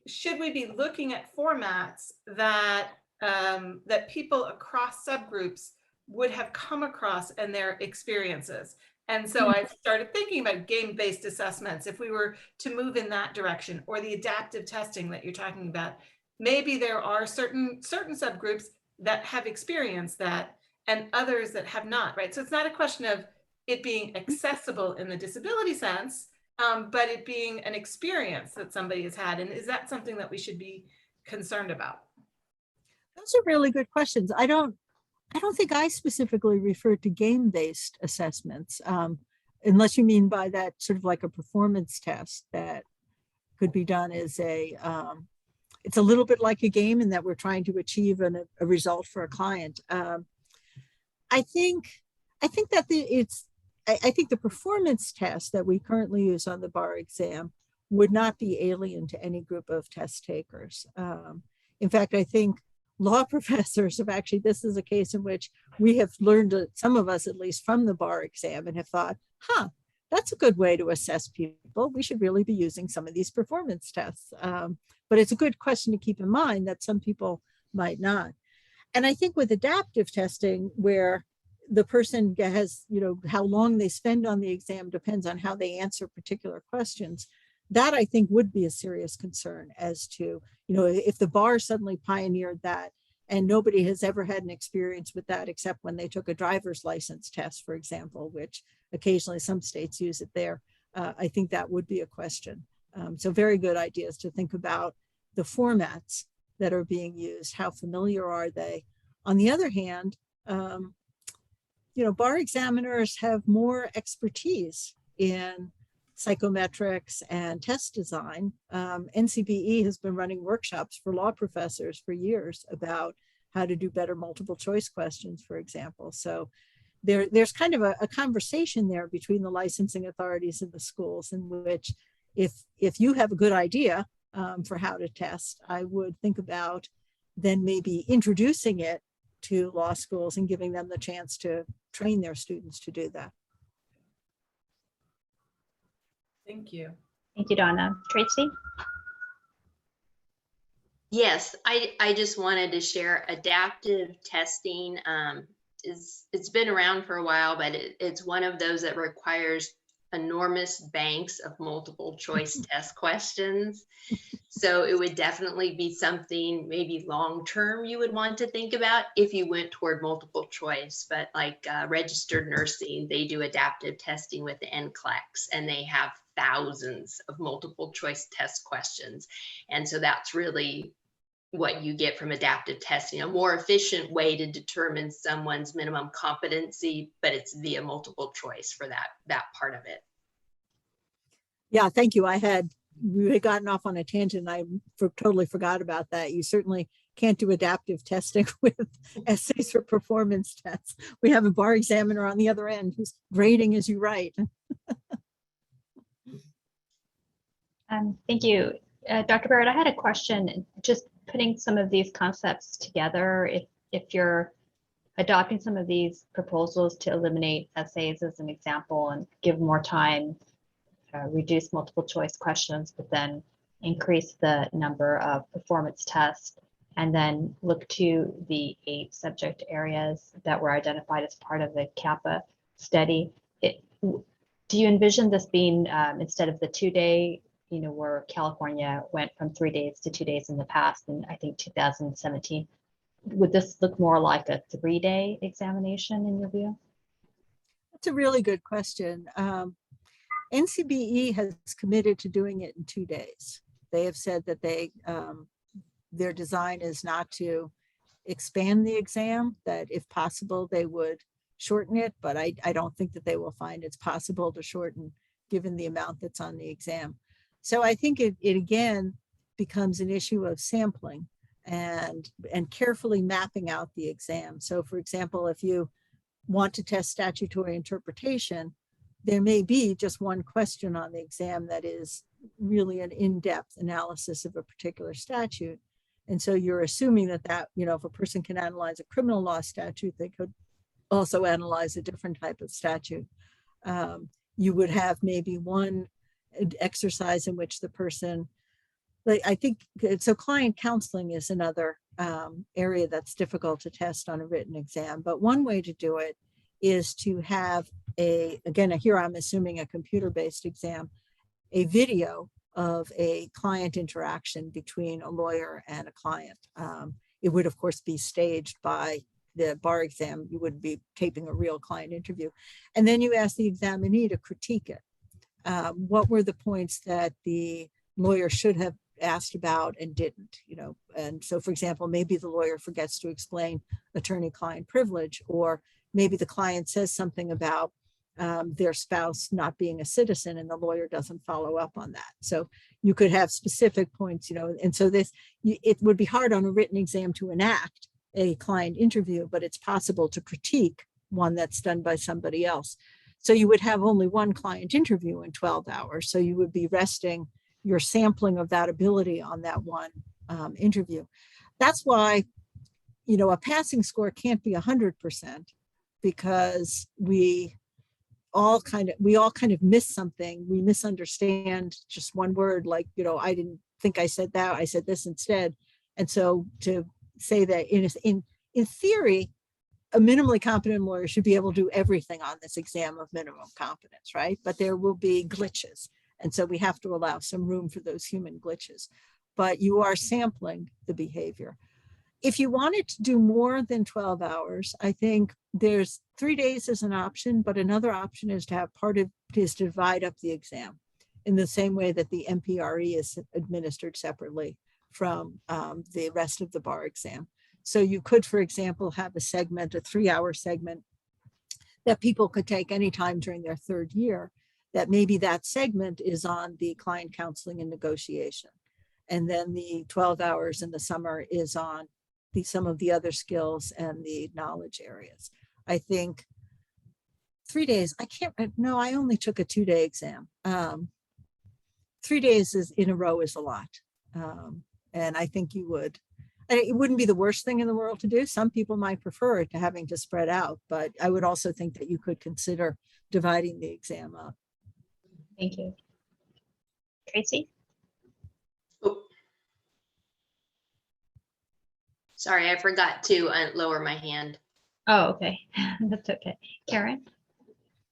should we be looking at formats that that people across subgroups would have come across in their experiences? And so I started thinking about game-based assessments, if we were to move in that direction, or the adaptive testing that you're talking about. Maybe there are certain subgroups that have experienced that and others that have not, right? So it's not a question of it being accessible in the disability sense, but it being an experience that somebody has had. And is that something that we should be concerned about? Those are really good questions. I don't think I specifically referred to game-based assessments, unless you mean by that sort of like a performance test that could be done as it's a little bit like a game in that we're trying to achieve a result for a client. I think that I think the performance test that we currently use on the bar exam would not be alien to any group of test takers. In fact, I think law professors have actually, this is a case in which we have learned, some of us at least, from the bar exam and have thought, that's a good way to assess people. We should really be using some of these performance tests. But it's a good question to keep in mind that some people might not. And I think with adaptive testing, where the person has, how long they spend on the exam depends on how they answer particular questions, that I think would be a serious concern as to, if the bar suddenly pioneered that and nobody has ever had an experience with that except when they took a driver's license test, for example, which occasionally some states use it there. I think that would be a question. So very good ideas to think about the formats that are being used. How familiar are they? On the other hand, bar examiners have more expertise in psychometrics and test design. NCBE has been running workshops for law professors for years about how to do better multiple choice questions, for example. So there's kind of a conversation there between the licensing authorities and the schools, in which if you have a good idea for how to test, I would think about then maybe introducing it to law schools and giving them the chance to train their students to do that. Thank you. Thank you, Donna. Tracy? Yes, I just wanted to share adaptive testing. It's been around for a while, but it's one of those that requires enormous banks of multiple choice test questions. So it would definitely be something maybe long-term you would want to think about if you went toward multiple choice. But like registered nursing, they do adaptive testing with the NCLEX, and they have thousands of multiple choice test questions. And so that's really what you get from adaptive testing, a more efficient way to determine someone's minimum competency, but it's via multiple choice for that part of it. Yeah, thank you. We had gotten off on a tangent. I totally forgot about that. You certainly can't do adaptive testing with essays for performance tests. We have a bar examiner on the other end who's grading as you write. Thank you. Dr. Barrett, I had a question, just putting some of these concepts together. If you're adopting some of these proposals to eliminate essays as an example and give more time, reduce multiple choice questions, but then increase the number of performance tests, and then look to the 8 subject areas that were identified as part of the CAPA study. Do you envision this being instead of the 2-day, where California went from 3 days to 2 days in the past, in I think 2017, would this look more like a 3-day examination in your view? That's a really good question. NCBE has committed to doing it in 2 days. They have said that their design is not to expand the exam, that if possible, they would shorten it, but I don't think that they will find it's possible to shorten given the amount that's on the exam. So I think it again becomes an issue of sampling and carefully mapping out the exam. So for example, if you want to test statutory interpretation, there may be just one question on the exam that is really an in-depth analysis of a particular statute. And so you're assuming that, you know, if a person can analyze a criminal law statute, they could also analyze a different type of statute. You would have maybe one exercise in which the person, like, I think, so client counseling is another area that's difficult to test on a written exam. But one way to do it is to have again, here I'm assuming a computer-based exam, a video of a client interaction between a lawyer and a client. It would, of course, be staged by the bar exam. You would be taping a real client interview. And then you ask the examinee to critique it. What were the points that the lawyer should have asked about and didn't, you know? And so, for example, maybe the lawyer forgets to explain attorney-client privilege, or maybe the client says something about their spouse not being a citizen and the lawyer doesn't follow up on that. So you could have specific points, you know, and so it would be hard on a written exam to enact a client interview, but it's possible to critique one that's done by somebody else. So you would have only one client interview in 12 hours. So you would be resting your sampling of that ability on that one interview. That's why, you know, a passing score can't be 100%, because we all kind of miss something. We misunderstand just one word, like, you know, I didn't think I said that, I said this instead. And so to say that in theory, a minimally competent lawyer should be able to do everything on this exam of minimum competence, right? But there will be glitches. And so we have to allow some room for those human glitches. But you are sampling the behavior. If you wanted to do more than 12 hours, I think there's 3 days as an option, but another option is to have is to divide up the exam in the same way that the MPRE is administered separately from the rest of the bar exam. So you could, for example, have a 3-hour segment that people could take anytime during their 3rd year, that maybe that segment is on the client counseling and negotiation. And then the 12 hours in the summer is on some of the other skills and the knowledge areas. I think 3 days, I only took a 2-day exam. 3 days in a row is a lot. And I think it wouldn't be the worst thing in the world to do. Some people might prefer it to having to spread out, but I would also think that you could consider dividing the exam up. Thank you. Tracy? Oh. Sorry, I forgot to lower my hand. Oh, okay. That's okay. Karen?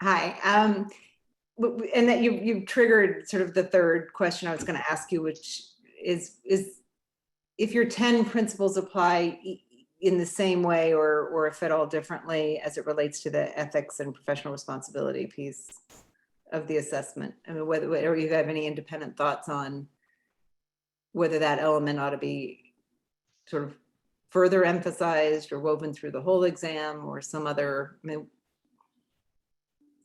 Hi. And that you've triggered sort of the third question I was going to ask you, which is if your 10 principles apply in the same way or if at all differently as it relates to the ethics and professional responsibility piece of the assessment. I mean, whether you have any independent thoughts on whether that element ought to be sort of further emphasized or woven through the whole exam or some other, I mean,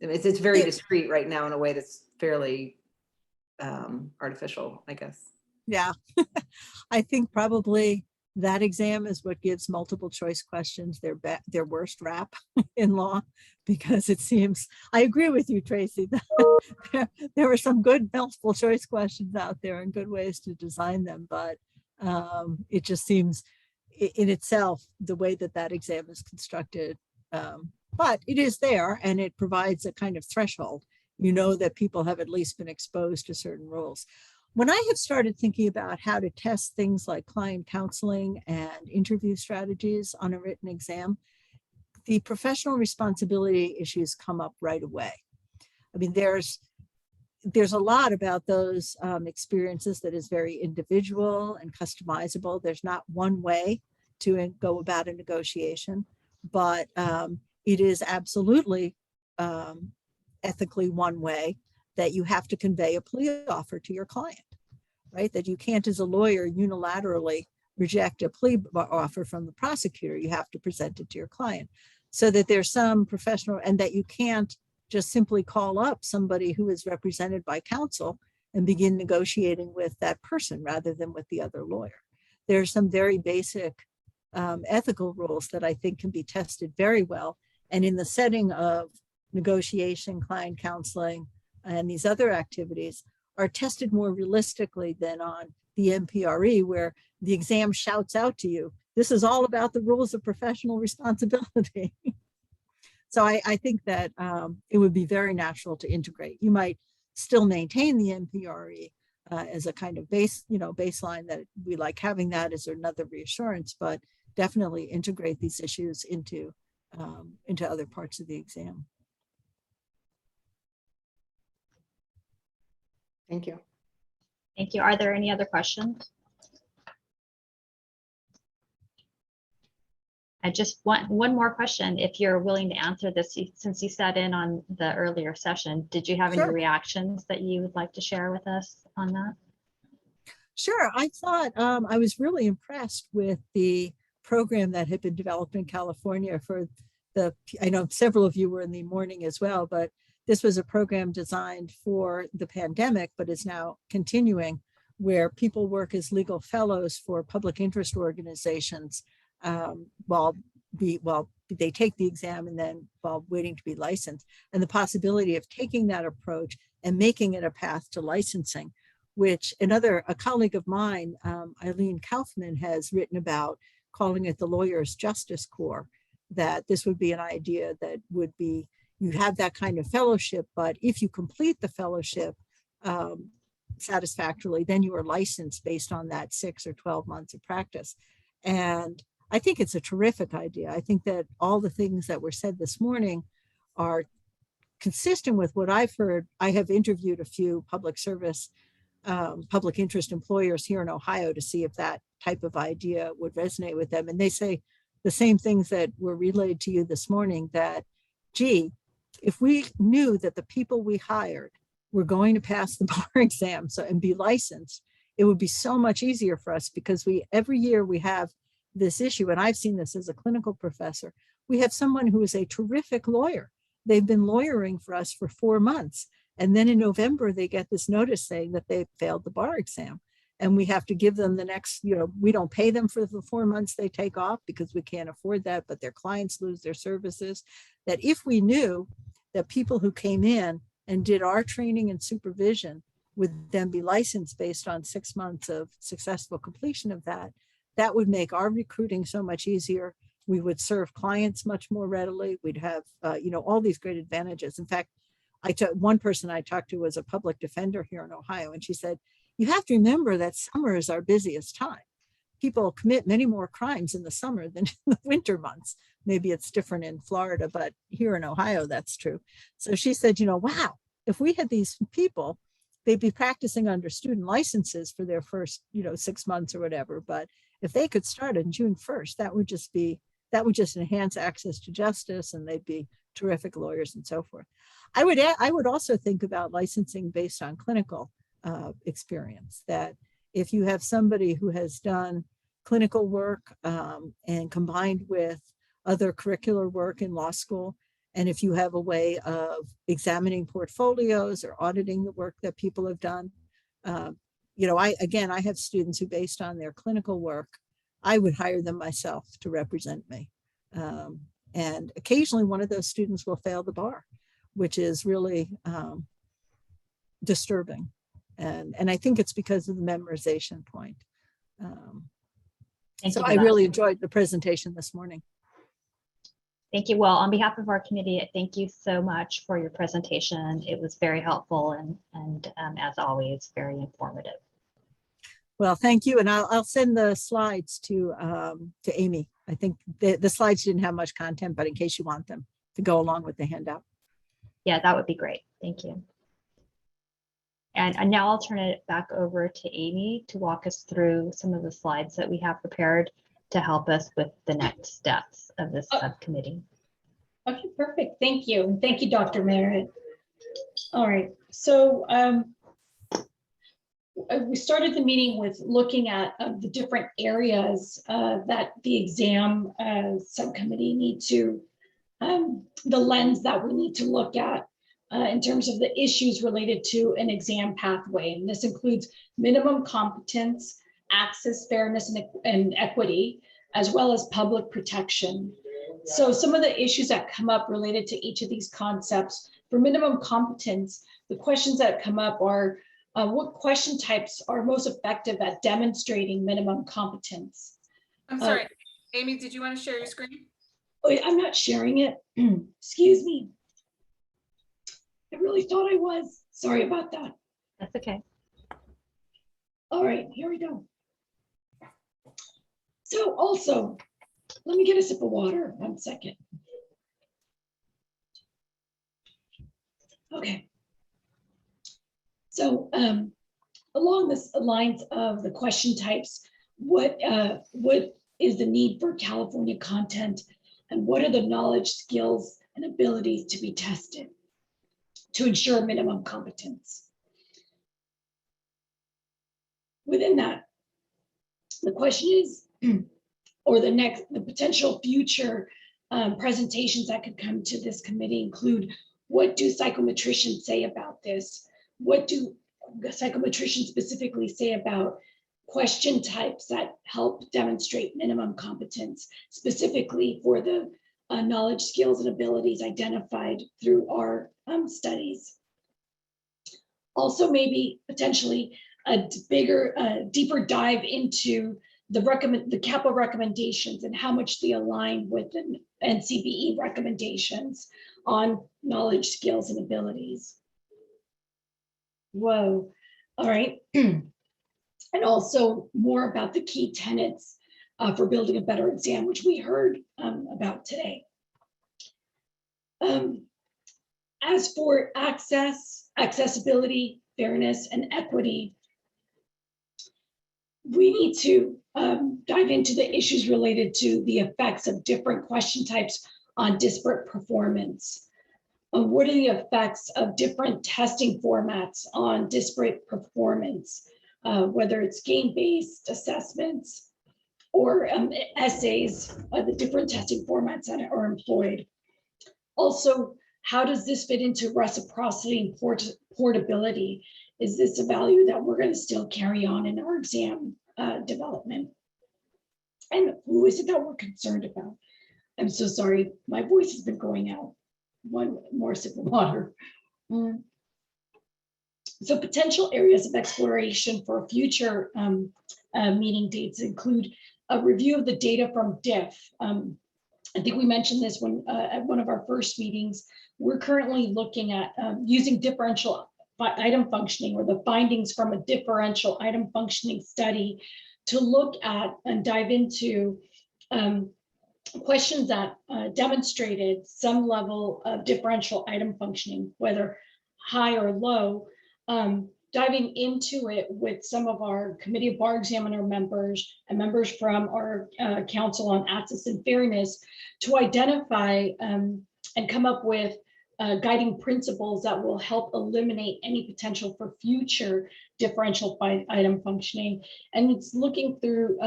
it's very discreet right now in a way that's fairly artificial, I guess. Yeah, I think probably that exam is what gives multiple choice questions their worst rap in law, because it seems, I agree with you, Tracy, that there were some good multiple choice questions out there and good ways to design them, but it just seems in itself, the way that exam is constructed, but it is there and it provides a kind of threshold. You know that people have at least been exposed to certain rules. When I have started thinking about how to test things like client counseling and interview strategies on a written exam, the professional responsibility issues come up right away. I mean, there's a lot about those experiences that is very individual and customizable. There's not one way to go about a negotiation, but it is absolutely ethically one way that you have to convey a plea offer to your client, right? That you can't, as a lawyer, unilaterally reject a plea offer from the prosecutor. You have to present it to your client, so that there's some professional, and that you can't just simply call up somebody who is represented by counsel and begin negotiating with that person rather than with the other lawyer. there are some very basic ethical rules that I think can be tested very well. And in the setting of negotiation, client counseling, and these other activities are tested more realistically than on the MPRE, where the exam shouts out to you, this is all about the rules of professional responsibility. So I think that it would be very natural to integrate. You might still maintain the MPRE as a kind of baseline that we like having that as another reassurance, but definitely integrate these issues into other parts of the exam. Thank you. Thank you. Are there any other questions? I just want one more question. If you're willing to answer this, since you sat in on the earlier session, did you have any reactions that you would like to share with us on that? Sure. I thought I was really impressed with the program that had been developed in California for I know several of you were in the morning as well, but this was a program designed for the pandemic, but is now continuing, where people work as legal fellows for public interest organizations while they take the exam and then while waiting to be licensed. And the possibility of taking that approach and making it a path to licensing, which a colleague of mine, Eileen Kaufman, has written about, calling it the Lawyer's Justice Corps, that this would be an idea that would be, you have that kind of fellowship, but if you complete the fellowship satisfactorily, then you are licensed based on that 6 or 12 months of practice. And I think it's a terrific idea. I think that all the things that were said this morning are consistent with what I've heard. I have interviewed a few public service, public interest employers here in Ohio to see if that type of idea would resonate with them. And they say the same things that were relayed to you this morning, that, gee, if we knew that the people we hired were going to pass the bar exam and be licensed, it would be so much easier for us, because every year we have this issue, and I've seen this as a clinical professor. We have someone who is a terrific lawyer. They've been lawyering for us for 4 months. And then in November, they get this notice saying that they failed the bar exam. And we have to give them the next, we don't pay them for the 4 months they take off because we can't afford that, but their clients lose their services. That if we knew that people who came in and did our training and supervision would then be licensed based on 6 months of successful completion of that, that would make our recruiting so much easier. We would serve clients much more readily. We'd have, all these great advantages. In fact, one person I talked to was a public defender here in Ohio, and she said, you have to remember that summer is our busiest time. People commit many more crimes in the summer than in the winter months. Maybe it's different in Florida, but here in Ohio, that's true. So she said, wow, if we had these people, they'd be practicing under student licenses for their first, 6 months or whatever. But if they could start on June 1st, that would just enhance access to justice, and they'd be terrific lawyers and so forth. I would also think about licensing based on clinical experience, that if you have somebody who has done clinical work and combined with other curricular work in law school, and if you have a way of examining portfolios or auditing the work that people have done, I have students who, based on their clinical work, I would hire them myself to represent me. And occasionally one of those students will fail the bar, which is really disturbing. And I think it's because of the memorization point. So I really enjoyed the presentation this morning. Thank you. Well, on behalf of our committee, thank you so much for your presentation. It was very helpful and as always, very informative. Well, thank you. And I'll send the slides to Amy. I think the slides didn't have much content, but in case you want them to go along with the handout. Yeah, that would be great. Thank you. And now I'll turn it back over to Amy to walk us through some of the slides that we have prepared to help us with the next steps of this subcommittee. Okay, perfect. Thank you. And thank you, Dr. Merritt. All right. So we started the meeting with looking at the different areas that the exam subcommittee need to, the lens that we need to look at in terms of the issues related to an exam pathway. And this includes minimum competence, access, fairness, and equity, as well as public protection. So some of the issues that come up related to each of these concepts, for minimum competence, the questions that come up are, what question types are most effective at demonstrating minimum competence? I'm sorry, Amy, did you want to share your screen? Wait, I'm not sharing it. Excuse me. I really thought I was. Sorry about that. That's okay. All right, here we go. So also, let me get a sip of water. 1 second. Okay. So along the lines of the question types, what is the need for California content, and what are the knowledge, skills, and abilities to be tested to ensure minimum competence? Within that, the question is, or the potential future presentations that could come to this committee include, what do psychometricians say about this? What do psychometricians specifically say about question types that help demonstrate minimum competence, specifically for the knowledge, skills, and abilities identified through our studies? Also, maybe potentially a deeper dive into the capital recommendations and how much they align with the NCBE recommendations on knowledge, skills, and abilities. Whoa, all right. And also more about the key tenets for building a better exam, which we heard about today. As for accessibility, fairness, and equity, we need to dive into the issues related to the effects of different question types on disparate performance. What are the effects of different testing formats on disparate performance, whether it's game-based assessments or essays, the different testing formats that are employed. Also, how does this fit into reciprocity and portability? Is this a value that we're going to still carry on in our exam development? And who is it that we're concerned about? I'm so sorry, my voice has been going out. One more sip of water. So potential areas of exploration for future meeting dates include a review of the data from DIF. I think we mentioned this at one of our first meetings. We're currently looking at using differential item functioning, or the findings from a differential item functioning study, to look at and dive into questions that demonstrated some level of differential item functioning, whether high or low, diving into it with some of our Committee of Bar Examiner members and members from our Council on Access and Fairness, to identify and come up with guiding principles that will help eliminate any potential for future differential item functioning. And it's looking through,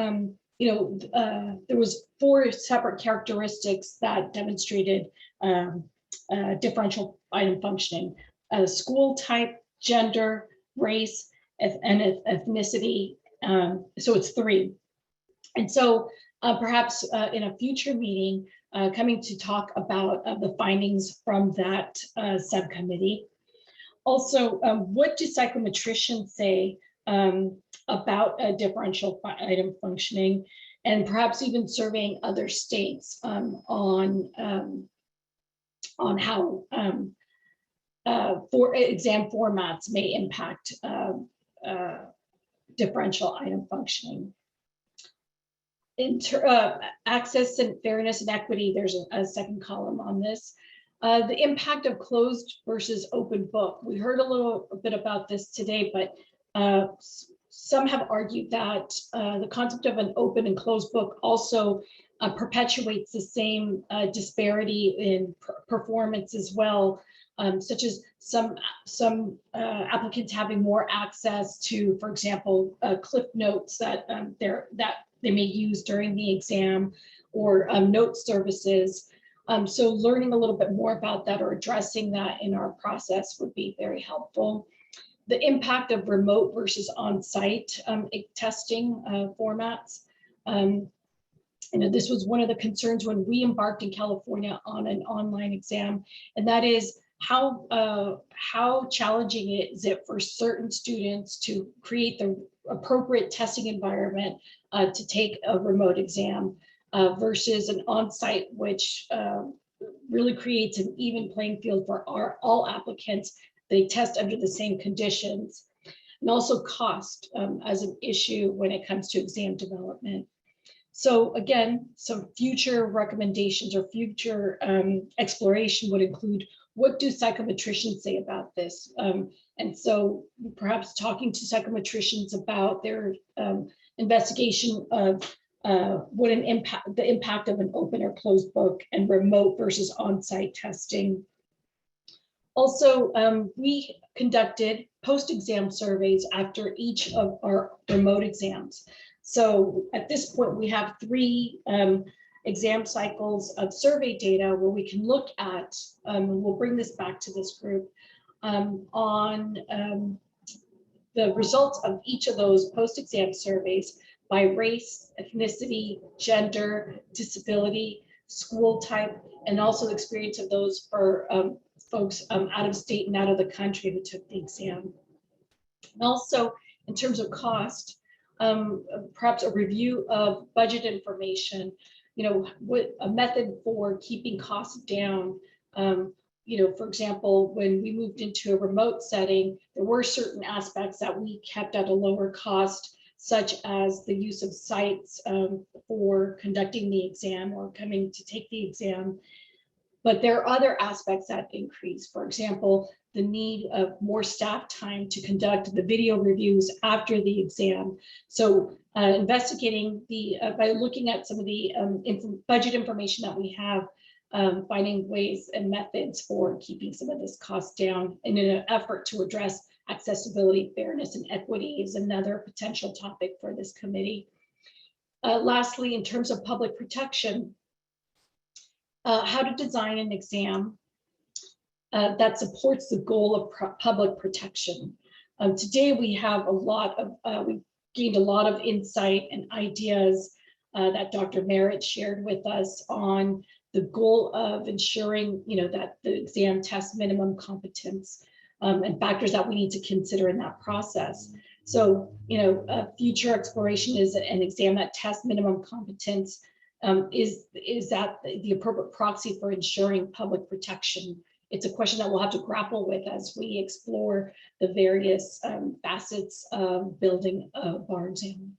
there was 4 separate characteristics that demonstrated differential item functioning: school type, gender, race, and ethnicity. So it's 3. And so perhaps in a future meeting, coming to talk about the findings from that subcommittee. Also, what do psychometricians say about differential item functioning, and perhaps even surveying other states on how for exam formats may impact differential item functioning. In access and fairness and equity, there's a second column on this. The impact of closed versus open book. We heard a little bit about this today, but some have argued that the concept of an open and closed book also perpetuates the same disparity in performance as well, such as some applicants having more access to, for example, cliff notes that they may use during the exam, or note services. So learning a little bit more about that, or addressing that in our process, would be very helpful. the impact of remote versus on-site testing formats. This was one of the concerns when we embarked in California on an online exam, and that is how challenging is it for certain students to create the appropriate testing environment to take a remote exam versus an on-site, which really creates an even playing field for all applicants. They test under the same conditions, and also cost as an issue when it comes to exam development. So again, some future recommendations or future exploration would include, what do psychometricians say about this? And so perhaps talking to psychometricians about their investigation of the impact of an open or closed book and remote versus on-site testing. Also, we conducted post-exam surveys after each of our remote exams. So at this point, we have 3 exam cycles of survey data where we can look at, we'll bring this back to this group, on the results of each of those post-exam surveys by race, ethnicity, gender, disability, school type, and also the experience of those for folks out of state and out of the country who took the exam. And also, in terms of cost, perhaps a review of budget information, what a method for keeping costs down. For example, when we moved into a remote setting, there were certain aspects that we kept at a lower cost, such as the use of sites for conducting the exam or coming to take the exam. But there are other aspects that increase. For example, the need of more staff time to conduct the video reviews after the exam. So investigating by looking at some of the budget information that we have, finding ways and methods for keeping some of this cost down in an effort to address accessibility, fairness, and equity is another potential topic for this committee. Lastly, in terms of public protection, how to design an exam that supports the goal of public protection. Today we have we gained a lot of insight and ideas that Dr. Merritt shared with us on the goal of ensuring, that the exam tests minimum competence and factors that we need to consider in that process. So, a future exploration is an exam that tests minimum competence. Is that the appropriate proxy for ensuring public protection? It's a question that we'll have to grapple with as we explore the various facets of building a bar exam.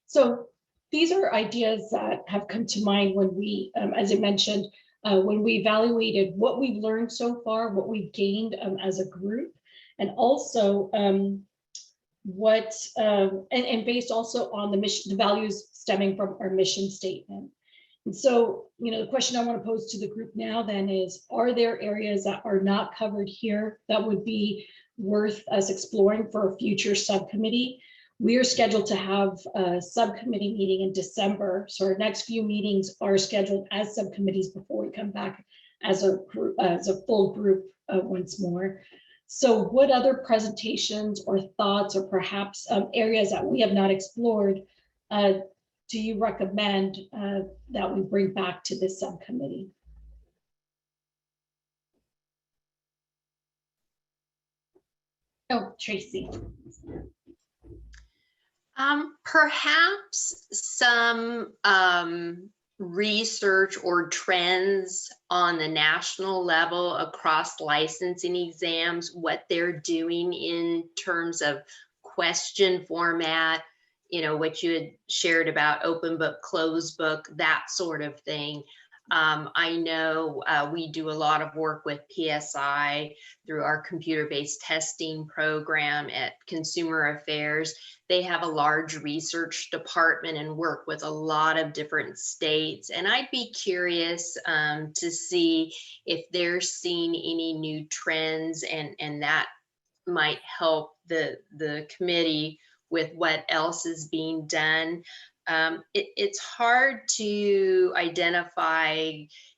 So these are ideas that have come to mind when we, as I mentioned, when we evaluated what we've learned so far, what we've gained as a group, and also and based also on the mission, the values stemming from our mission statement. And so, the question I want to pose to the group now then is, are there areas that are not covered here that would be worth us exploring for a future subcommittee? We are scheduled to have a subcommittee meeting in December. So our next few meetings are scheduled as subcommittees before we come back as a group, as a full group once more. So what other presentations or thoughts or perhaps areas that we have not explored do you recommend that we bring back to this subcommittee? Oh, Tracy. Perhaps some research or trends on the national level across licensing exams, what they're doing in terms of question format, what you had shared about open book, closed book, that sort of thing. I know we do a lot of work with PSI through our computer-based testing program at Consumer Affairs. They have a large research department and work with a lot of different states. And I'd be curious to see if they're seeing any new trends, and that might help the committee with what else is being done. It's hard to identify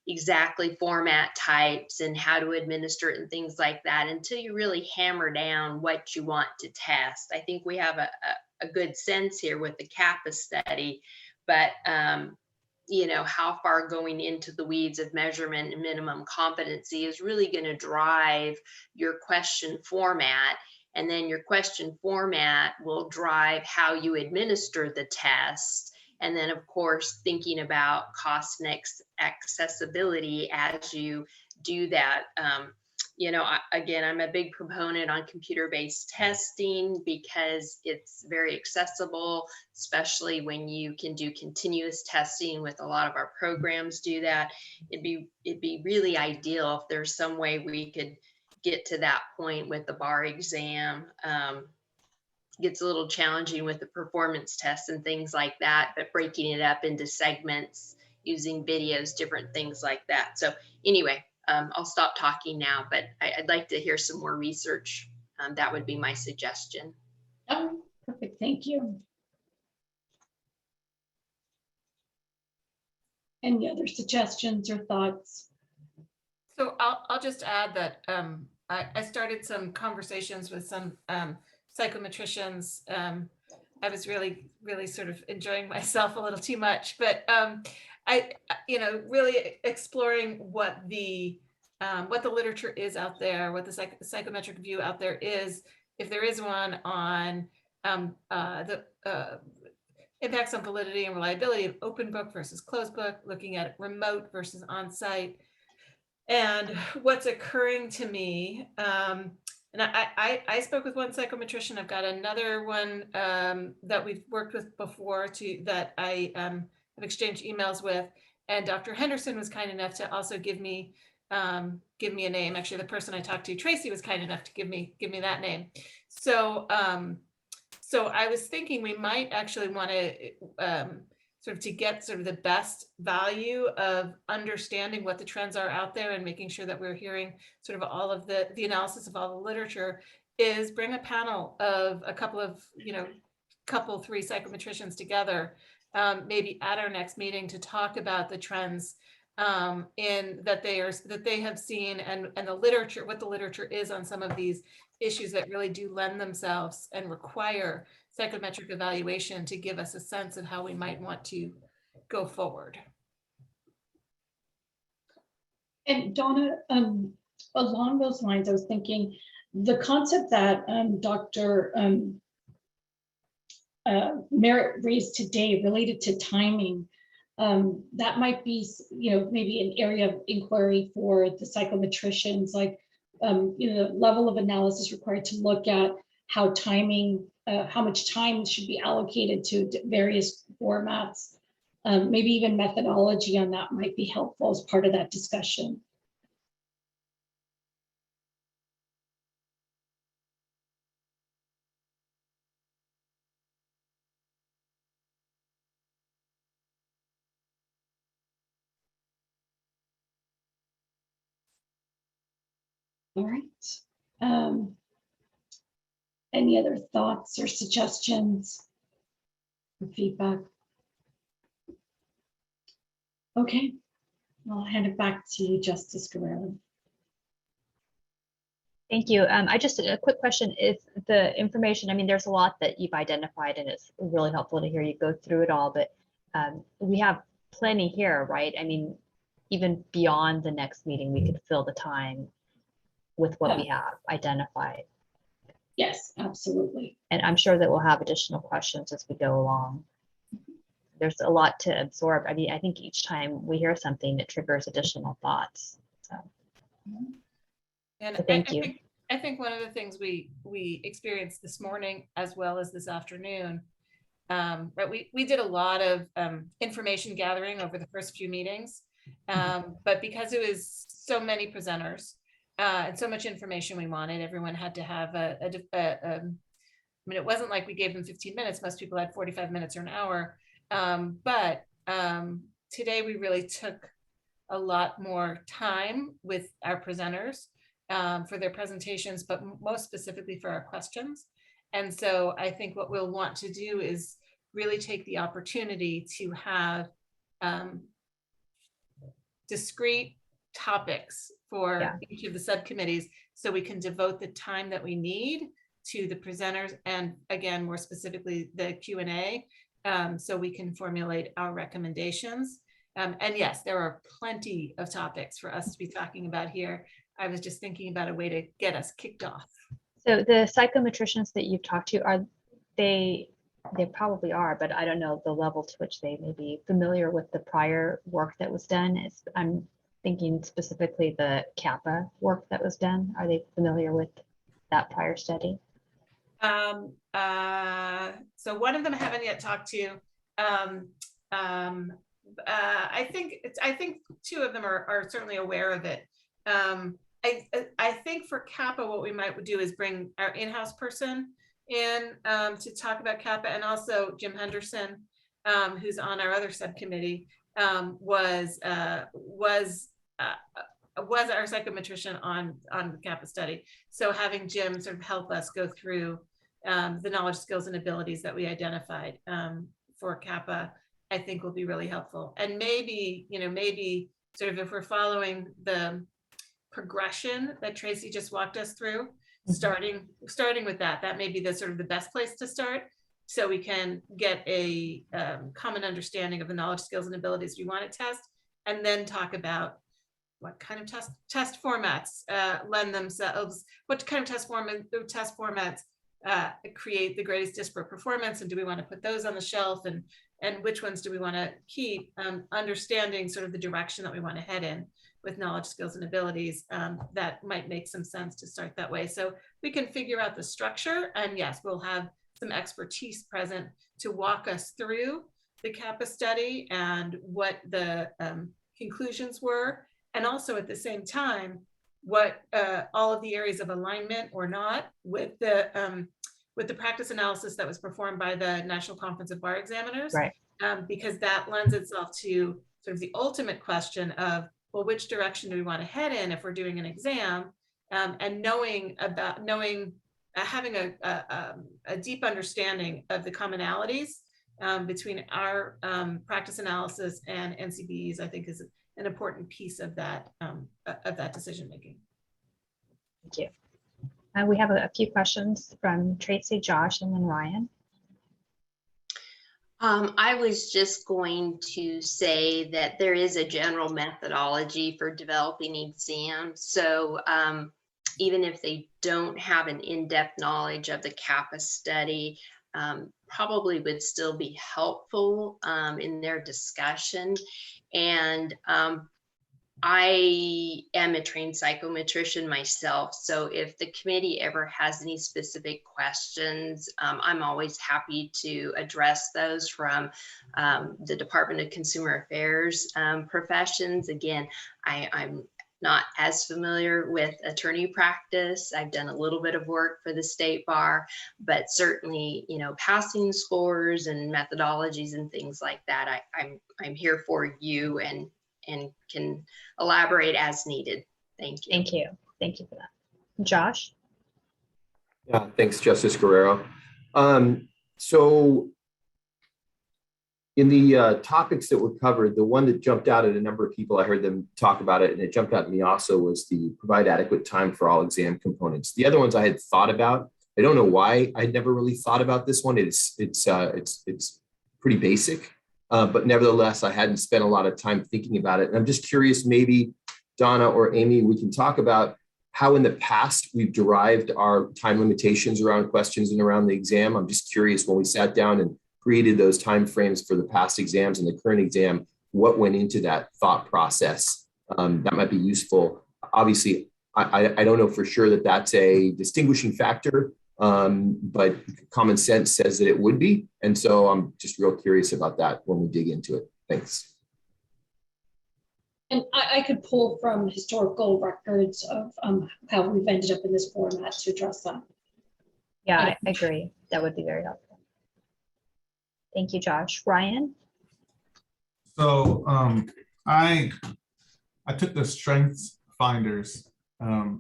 exactly format types and how to administer it and things like that until you really hammer down what you want to test. I think we have a good sense here with the CAPA study, but you know, how far going into the weeds of measurement and minimum competency is really going to drive your question format. And then your question format will drive how you administer the test. And then, of course, thinking about cost and accessibility as you do that. You know, again, I'm a big proponent on computer-based testing because it's very accessible, especially when you can do continuous testing with a lot of our programs do that. It'd be really ideal if there's some way we could get to that point with the bar exam. Gets a little challenging with the performance tests and things like that, but breaking it up into segments, using videos, different things like that. So anyway, I'll stop talking now, but I'd like to hear some more research. That would be my suggestion. Oh, perfect. Thank you. Any other suggestions or thoughts? So I'll just add that I started some conversations with some psychometricians. I was really sort of enjoying myself a little too much, but you know, really exploring what the literature is out there, what the psychometric view out there is, if there is one on the impacts on validity and reliability of open book versus closed book, looking at remote versus on-site. And what's occurring to me, and I spoke with one psychometrician. I've got another one that we've worked with before that I have exchanged emails with. And Dr. Henderson was kind enough to also give me a name. Actually, the person I talked to, Tracy, was kind enough to give me that name. So so I was thinking we might actually want to sort of to get sort of the best value of understanding what the trends are out there and making sure that we're hearing sort of all of the analysis of all the literature, is bring a panel of a couple of, you know, three psychometricians together, maybe at our next meeting, to talk about the trends in that they have seen, and the literature, what the literature is on some of these issues that really do lend themselves and require psychometric evaluation to give us a sense of how we might want to go forward. And Donna, along those lines, I was thinking the concept that Dr. Merritt raised today related to timing, that might be, you know, maybe an area of inquiry for the psychometricians, like, you know, the level of analysis required to look at how timing, how much time should be allocated to various formats. Maybe even methodology on that might be helpful as part of that discussion. All right. Any other thoughts or suggestions or feedback? Okay, I'll hand it back to you, Justice Guerrero. Thank you. I just a quick question is the information. I mean, there's a lot that you've identified, and it's really helpful to hear you go through it all. But we have plenty here, right? I mean, even beyond the next meeting, we could fill the time with what we have identified. Yes, absolutely. And I'm sure that we'll have additional questions as we go along. There's a lot to absorb. I mean, I think each time we hear something, it triggers additional thoughts. So, and so thank you. I think one of the things we experienced this morning as well as this afternoon, right? We did a lot of information gathering over the first few meetings, but because it was so many presenters and so much information we wanted, everyone had to have I mean, it wasn't like we gave them 15 minutes. Most people had 45 minutes or an hour. But today we really took a lot more time with our presenters for their presentations, but most specifically for our questions. And so I think what we'll want to do is really take the opportunity to have discrete topics for each of the subcommittees, so we can devote the time that we need to the presenters, and again, more specifically, the Q&A, so we can formulate our recommendations. And yes, there are plenty of topics for us to be talking about here. I was just thinking about a way to get us kicked off. So the psychometricians that you've talked to, are they probably are, but I don't know the level to which they may be familiar with the prior work that was done. I'm thinking specifically the kappa work that was done. Are they familiar with that prior study? So one of them I haven't yet talked to. I think two of them are certainly aware of it. I think for kappa, what we might do is bring our in-house person in to talk about kappa, and also Jim Henderson, who's on our other subcommittee, was our psychometrician on the kappa study. So having Jim sort of help us go through the knowledge, skills, and abilities that we identified for kappa, I think will be really helpful. And maybe sort of if we're following the progression that Tracy just walked us through, starting with that may be the sort of the best place to start, so we can get a common understanding of the knowledge, skills, and abilities we want to test, and then talk about what kind of test formats lend themselves, what kind of test formats create the greatest disparate performance, and do we want to put those on the shelf, and which ones do we want to keep, understanding sort of the direction that we want to head in with knowledge, skills, and abilities. That might make some sense to start that way. So we can figure out the structure, and yes, we'll have some expertise present to walk us through the kappa study and what the conclusions were, and also at the same time, what all of the areas of alignment or not with the practice analysis that was performed by the National Conference of Bar Examiners, right? Because that lends itself to sort of the ultimate question of, well, which direction do we want to head in if we're doing an exam, and having a deep understanding of the commonalities between our practice analysis and NCBE's, I think, is an important piece of that decision making. Thank you. We have a few questions from Tracy, Josh, and then Ryan. I was just going to say that there is a general methodology for developing exams. So even if they don't have an in-depth knowledge of the kappa study, probably would still be helpful in their discussion. And I am a trained psychometrician myself, so if the committee ever has any specific questions, I'm always happy to address those from the Department of Consumer Affairs professions. Again, I'm not as familiar with attorney practice. I've done a little bit of work for the state bar, but certainly, passing scores and methodologies and things like that, I'm here for you and can elaborate as needed. Thank you. Thank you. Thank you for that. Josh? Yeah, thanks, Justice Guerrero. So in the topics that were covered, the one that jumped out at a number of people, I heard them talk about it, and it jumped out at me also, was the provide adequate time for all exam components. The other ones I had thought about. I don't know why I'd never really thought about this one. It's pretty basic. But nevertheless, I hadn't spent a lot of time thinking about it. And I'm just curious, maybe Donna or Amy, we can talk about how in the past we've derived our time limitations around questions and around the exam. I'm just curious, when we sat down and created those timeframes for the past exams and the current exam, what went into that thought process? That might be useful. Obviously, I don't know for sure that that's a distinguishing factor, but common sense says that it would be. And so I'm just real curious about that when we dig into it. Thanks. And I could pull from historical records of how we've ended up in this format to address them. Yeah, I agree. That would be very helpful. Thank you, Josh. Ryan? So I took the Strengths Finders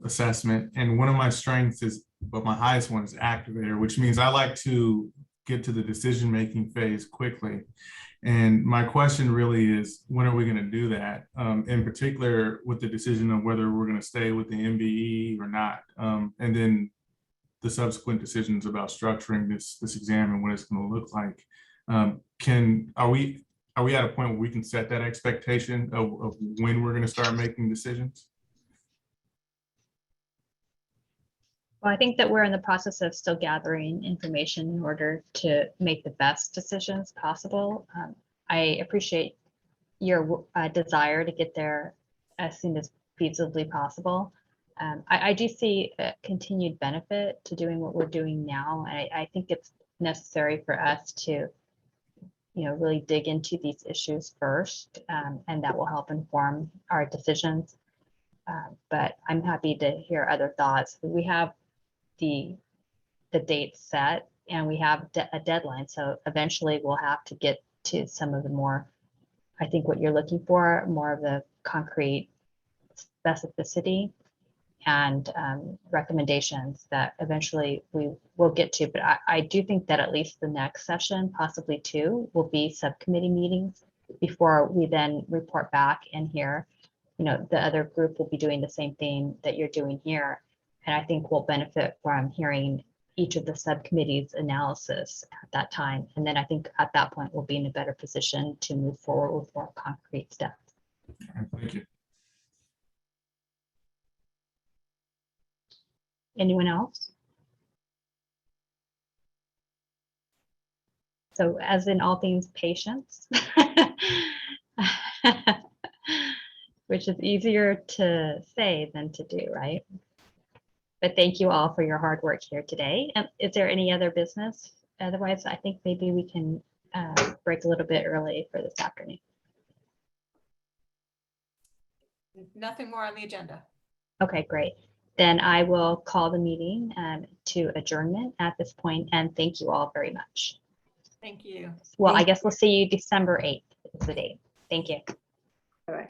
assessment, and one of my strengths is, but my highest one is activator, which means I like to get to the decision-making phase quickly. And my question really is, when are we going to do that? In particular, with the decision of whether we're going to stay with the MBE or not, and then the subsequent decisions about structuring this exam and what it's going to look like. Are we at a point where we can set that expectation of when we're going to start making decisions? Well, I think that we're in the process of still gathering information in order to make the best decisions possible. I appreciate your desire to get there as soon as feasibly possible. I do see a continued benefit to doing what we're doing now. I think it's necessary for us to, really dig into these issues first, and that will help inform our decisions. But I'm happy to hear other thoughts. We have the date set and we have a deadline. So eventually we'll have to get to some of the more, I think what you're looking for, more of the concrete specificity and recommendations that eventually we will get to. But I do think that at least the next session, possibly two, will be subcommittee meetings before we then report back in here. The other group will be doing the same thing that you're doing here. And I think we'll benefit from hearing each of the subcommittees' analysis at that time. And then I think at that point, we'll be in a better position to move forward with more concrete steps. Thank you. Anyone else? So as in all things, patience, which is easier to say than to do, right? But thank you all for your hard work here today. And is there any other business? Otherwise, I think maybe we can break a little bit early for this afternoon. Nothing more on the agenda. Okay, great. Then I will call the meeting to adjournment at this point, and thank you all very much. Thank you. Well, I guess we'll see you December 8th is the date. Thank you. All right.